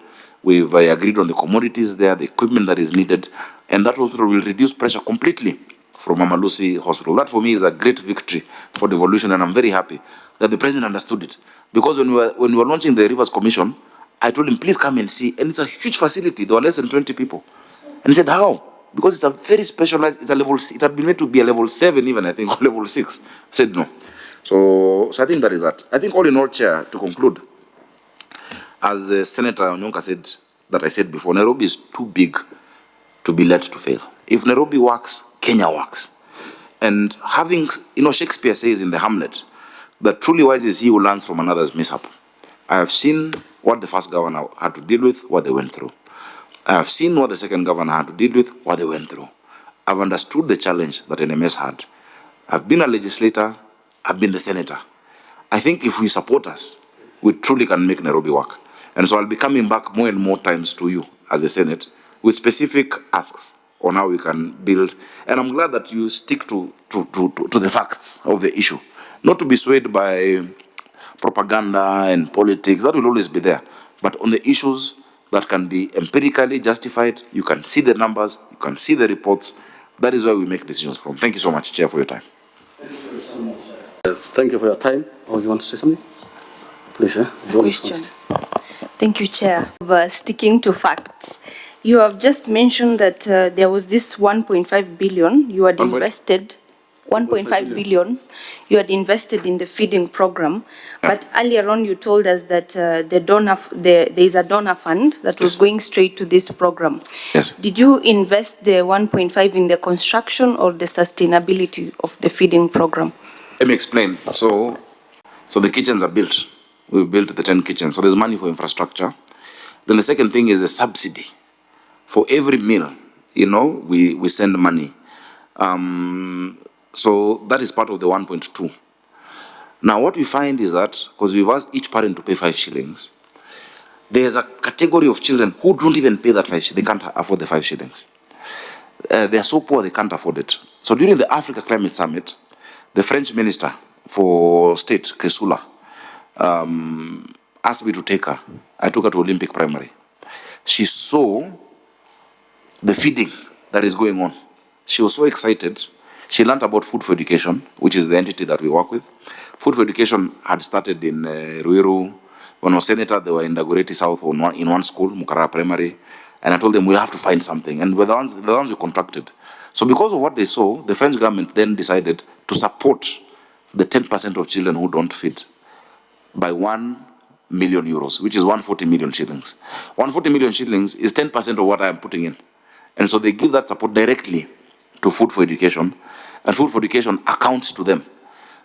We've agreed on the commodities there, the equipment that is needed, and that hospital will reduce pressure completely from Mama Lucy Hospital. That for me is a great victory for devolution, and I'm very happy that the president understood it. Because when we were launching the Rivers Commission, I told him, please come and see. And it's a huge facility. There were less than 20 people. And he said, how? Because it's a very specialized, it's a level, it had been made to be a level 7 even, I think, or level 6. I said no. So I think that is that. I think all in all, Chair, to conclude, as the Senator Onyonka said, that I said before, Nairobi is too big to be let to fail. If Nairobi works, Kenya works. And having, Shakespeare says in the Hamlet, that truly wise is he who learns from another's mishap. I have seen what the first governor had to deal with, what they went through. I have seen what the second governor had to deal with, what they went through. I've understood the challenge that NMS had. I've been a legislator, I've been the senator. I think if we support us, we truly can make Nairobi work. And so I'll be coming back more and more times to you as a Senate with specific asks on how we can build. And I'm glad that you stick to the facts of the issue. Not to be swayed by propaganda and politics, that will always be there. But on the issues that can be empirically justified, you can see the numbers, you can see the reports. That is where we make decisions from. Thank you so much, Chair, for your time. Thank you for your time. Oh, you want to say something? Please, Question. Thank you, Chair. Sticking to facts, you have just mentioned that there was this 1.5 billion you had invested. 1.5 billion you had invested in the feeding program, but earlier on you told us that there is a donor fund that was going straight to this program. Yes. Did you invest the 1.5 in the construction or the sustainability of the feeding program? Let me explain. So the kitchens are built. We've built the 10 kitchens. So there's money for infrastructure. Then the second thing is a subsidy. For every meal, we send money. So that is part of the 1.2. Now what we find is that, because we've asked each parent to pay 5 shillings, there's a category of children who don't even pay that 5 shillings. They can't afford the 5 shillings. They are so poor they can't afford it. So during the Africa Climate Summit, the French Minister for State, Cresula, asked me to take her. I took her to Olympic Primary. She saw the feeding that is going on She was so excited. She learned about Food for Education, which is the entity that we work with. Food for Education had started in Ruiru. When I was senator, they were in Dagoretti South in one school, Mukarara Primary. And I told them, we have to find something. And we're the ones we contracted. So because of what they saw, the French government then decided to support the 10% of children who don't feed by 1 million euros, which is 140 million shillings. 140 million shillings is 10% of what I am putting in. And so they give that support directly to Food for Education, and Food for Education accounts to them.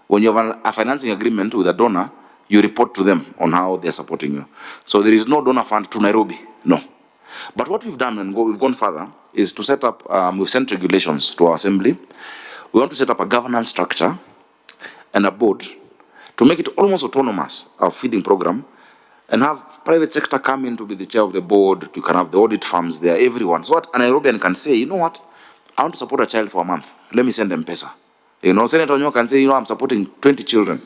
When you have a financing agreement with a donor, you report to them on how they're supporting you. So there is no donor fund to Nairobi, no. But what we've done, and we've gone further, is to set up, we've sent regulations to our assembly. We want to set up a governance structure and a board to make it almost autonomous, our feeding program, and have private sector come in to be the chair of the board. You can have the audit firms there, everyone. So what a Nairobian can say, you know what, I want to support a child for a month. Let me send them pesa. You know, Senator Onyo can say, you know, I'm supporting 20 children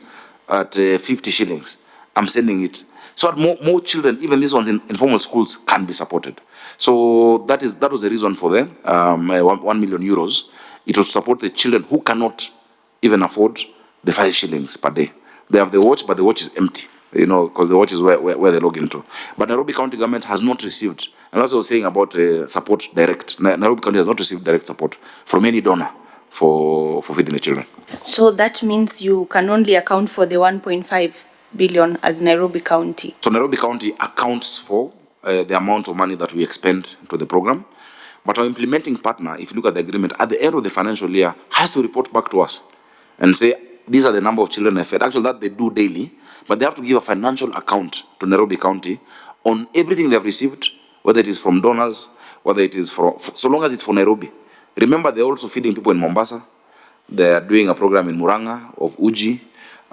at 50 shillings. I'm sending it. So that more children, even these ones in informal schools, can be supported. So that was the reason for the 1 million euros. It was to support the children who cannot even afford the 5 shillings per day. They have the watch, but the watch is empty, you know, because the watch is where they log into. But Nairobi County government has not received, and that's what I was saying about support direct. Nairobi County has not received direct support from any donor for feeding the children. So that means you can only account for the 1.5 billion as Nairobi County. So Nairobi County accounts for the amount of money that we expend to the program. But our implementing partner, if you look at the agreement, at the end of the financial year, has to report back to us and say, these are the number of children I fed. Actually, that they do daily, but they have to give a financial account to Nairobi County on everything they have received, whether it is from donors, whether it is so long as it's for Nairobi. Remember, they're also feeding people in Mombasa. They're doing a program in Murang'a of Uji.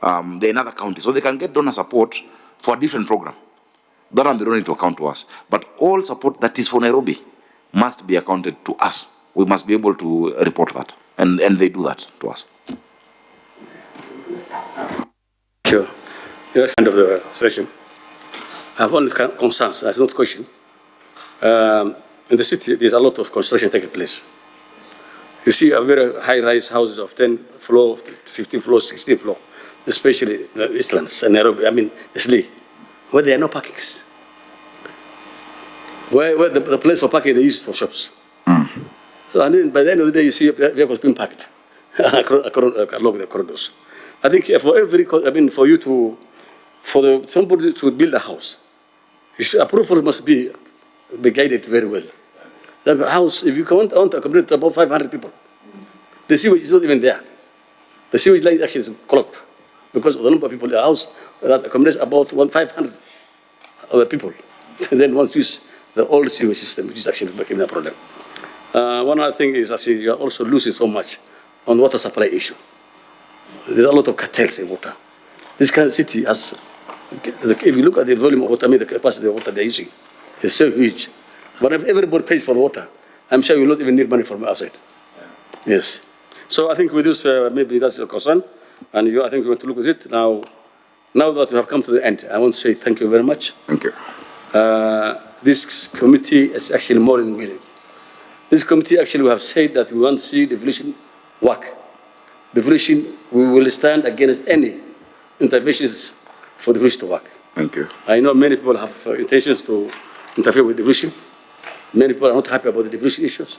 They're in other counties. So they can get donor support for a different program. That one they don't need to account to us. But all support that is for Nairobi must be accounted to us. We must be able to report that. And they do that to us. Sure. Yes, end of the session. I have only concerns, that's not a question. In the city, there's a lot of construction taking place. You see a very high-rise houses of 10 floor, 15 floor, 16 floor, especially the Eastlands and Nairobi, Isli, where there are no parkings. Where the place for parking they use for shops. So and then by the end of the day, you see vehicles being parked along the corridors. I think for you to, somebody to build a house, approval must be guided very well. The house, if you want to accommodate about 500 people, the sewage is not even there. The sewage line actually is clogged because of the number of people in the house that accommodates about 500 other people. And then once you use the old sewage system, which is actually becoming a problem. One other thing is actually you're also losing so much on water supply issue. There's a lot of cartels in water. This kind of city has, if you look at the volume of water, the capacity of water they're using, it's so huge. But if everybody pays for water, I'm sure you will not even need money from outside. Yeah. Yes. So I think with this, maybe that's a concern. And I think we want to look at it. Now that we have come to the end, I want to say thank you very much. Thank you. This committee is actually more than willing. This committee actually we have said that we want to see devolution work. Devolution, we will stand against any interventions for devolution to work. Thank you. I know many people have intentions to interfere with devolution. Many people are not happy about the devolution issues.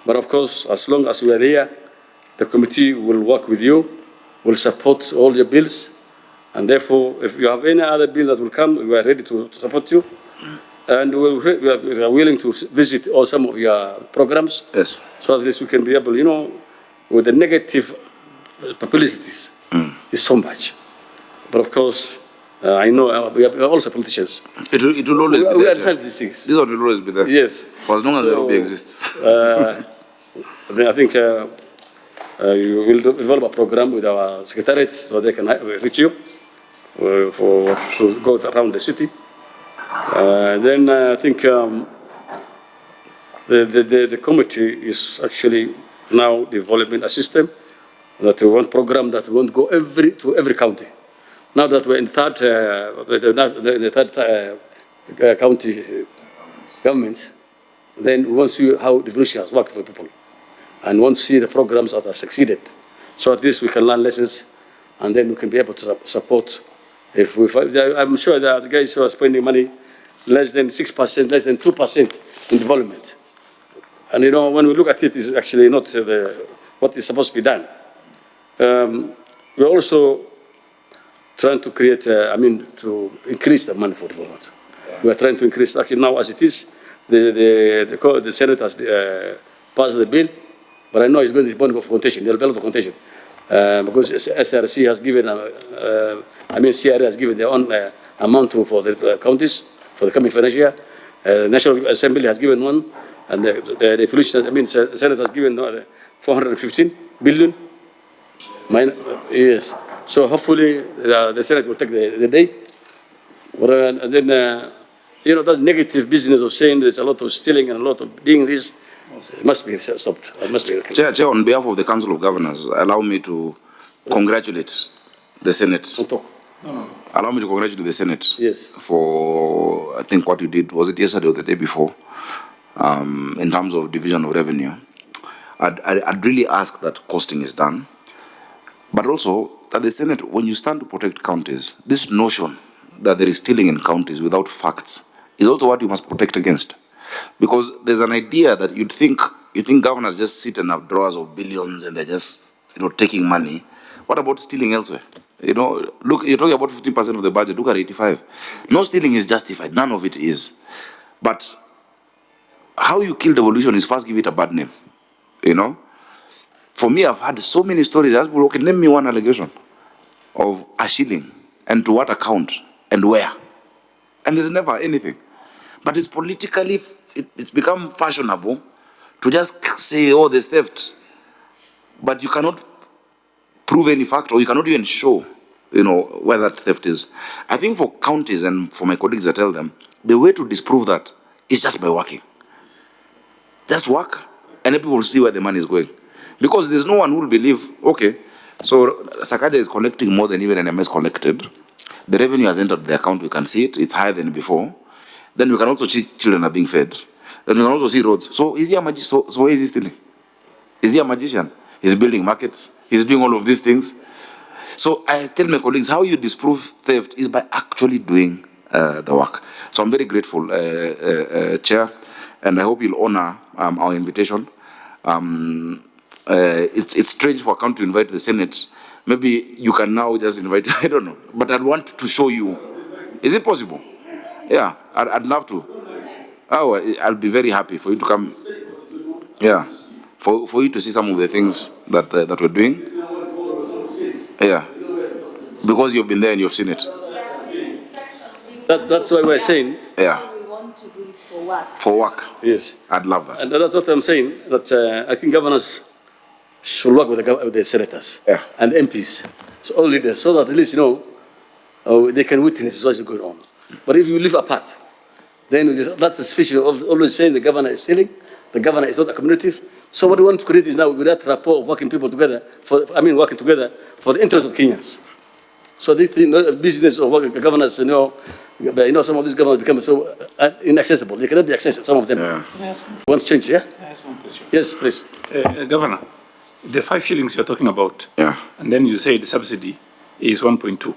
But of course, as long as we are here, the committee will work with you, will support all your bills. And therefore, if you have any other bill that will come, we are ready to support you. And we are willing to visit all some of your programs. Yes. So at least we can be able, you know, with the negative publicities, is so much. But of course, I know we are also politicians. It will always be there. We understand these things. This one will always be there. Yes. For as long as Nairobi exists. I think you will develop a program with our secretariat so they can reach you to go around the city. Then I think the committee is actually now developing a system that we want program that won't go to every county. Now that we're in the third county government, then we want to see how devolution has worked for people. and want to see the programs that have succeeded. So at least we can learn lessons, and then we can be able to support. If we, I'm sure that the guys who are spending money less than 6%, less than 2% in development. And you know, when we look at it, it's actually not what is supposed to be done. We're also trying to create, to increase the money for development. We are trying to increase, actually now as it is, the Senate has passed the bill, but I know it's going to be for contention. There will be a lot of contention. Because SRC has given, CRA has given their own amount for the counties for the coming financial year. The National Assembly has given one, and the Senate has given 415 billion. Yes. So hopefully the Senate will take the day. And then, that negative business of saying there's a lot of stealing and a lot of doing this, it must be stopped. It must be. Chair, on behalf of the Council of Governors, allow me to congratulate the Senate. Allow me to congratulate the Senate for, I think, what you did, was it yesterday or the day before, in terms of division of revenue. I'd really ask that costing is done. But also, that the Senate, when you stand to protect counties, this notion that there is stealing in counties without facts is also what you must protect against. Because there's an idea that you think governors just sit and have drawers of billions and they're just, taking money. What about stealing elsewhere? Look, you're talking about 15% of the budget, look at 85. No stealing is justified, none of it is. But how you kill devolution is first give it a bad name, For me, I've had so many stories. Okay, name me one allegation of a shilling and to what account and where. And there's never anything. But it's politically, it's become fashionable to just say, oh, there's theft. But you cannot prove any fact, or you cannot even show, where that theft is. I think for counties and for my colleagues, I tell them, the way to disprove that is just by working. Just work, and then people will see where the money is going. Because there's no one who will believe, okay, so Sakaja is collecting more than even NMS collected. The revenue has entered the account, we can see it, it's higher than before. Then we can also see children are being fed. Then we can also see roads. So is he a magician? So where is he stealing? Is he a magician? He's building markets. He's doing all of these things. So I tell my colleagues, how you disprove theft is by actually doing the work. So I'm very grateful, Chair, and I hope you'll honor our invitation. It's strange for a country to invite the Senate. Maybe you can now just invite, I don't know. But I'd want to show you. Is it possible? Yeah, I'd love to. Oh, I'll be very happy for you to come. Yeah, for you to see some of the things that we're doing. Yeah, because you've been there and you've seen it. That's why we're saying. Yeah. We want to do it for work. For work. Yes. I'd love that. And that's what I'm saying. That I think governors should work with the senators and MPs, so all leaders, so that at least they can witness what's going on. But if you live apart, then that's a speech of always saying the governor is stealing, the governor is not accommodative. So what we want to create is now with that rapport of working people together, working together for the interest of Kenyans. So this business of working governors, some of these governors become so inaccessible. They cannot be accessible, some of them. Yeah. Want to change, yeah? I ask one question. Yes, please. Governor, the 5 shillings you're talking about, and then you say the subsidy is 1.2.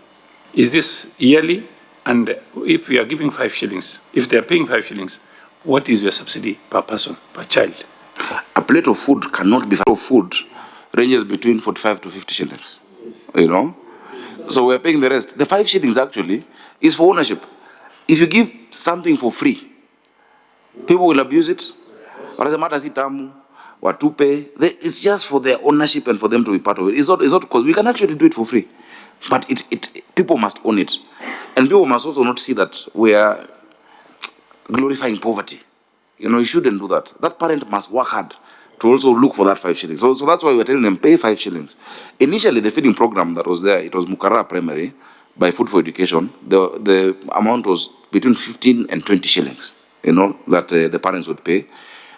Is this yearly? And if we are giving 5 shillings, if they are paying 5 shillings, what is your subsidy per person, per child? A plate of food cannot be food ranges between 45 to 50 shillings. So we're paying the rest. The 5 shillings actually is for ownership. If you give something for free, people will abuse it. It's just for their ownership and for them to be part of it. It's not because we can actually do it for free. But people must own it. And people must also not see that we are glorifying poverty. You shouldn't do that. That parent must work hard to also look for that 5 shillings. So that's why we're telling them, pay 5 shillings. Initially, the feeding program that was there, it was Mukara Primary, by Food for Education. The amount was between 15 and 20 shillings, that the parents would pay.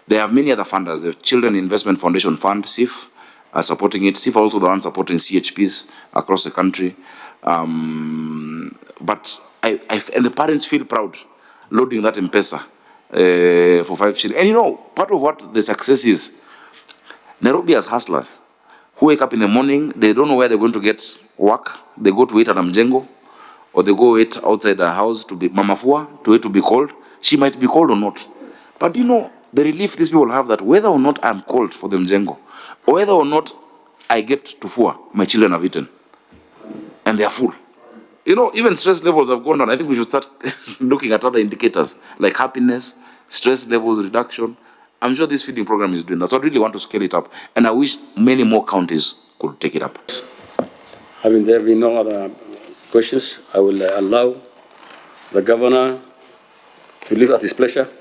They have many other funders. The Children Investment Foundation Fund, CIF, are supporting it. CIF are also the ones supporting CHPs across the country. And the parents feel proud loading that M-Pesa for 5 shillings. And part of what the success is, Nairobi has hustlers who wake up in the morning, they don't know where they're going to get work. They go to eat at Mjengo, or they go eat outside the house to be Mamafua, to wait to be called. She might be called or not. But you know, the relief these people have, that whether or not I'm called for the Mjengo, or whether or not I get to Fua, my children have eaten. And they are full. You know, even stress levels have gone down. I think we should start looking at other indicators like happiness, stress levels reduction. I'm sure this feeding program is doing that. So I really want to scale it up. And I wish many more counties could take it up. Having there been no other questions, I will allow the governor to leave at his pleasure.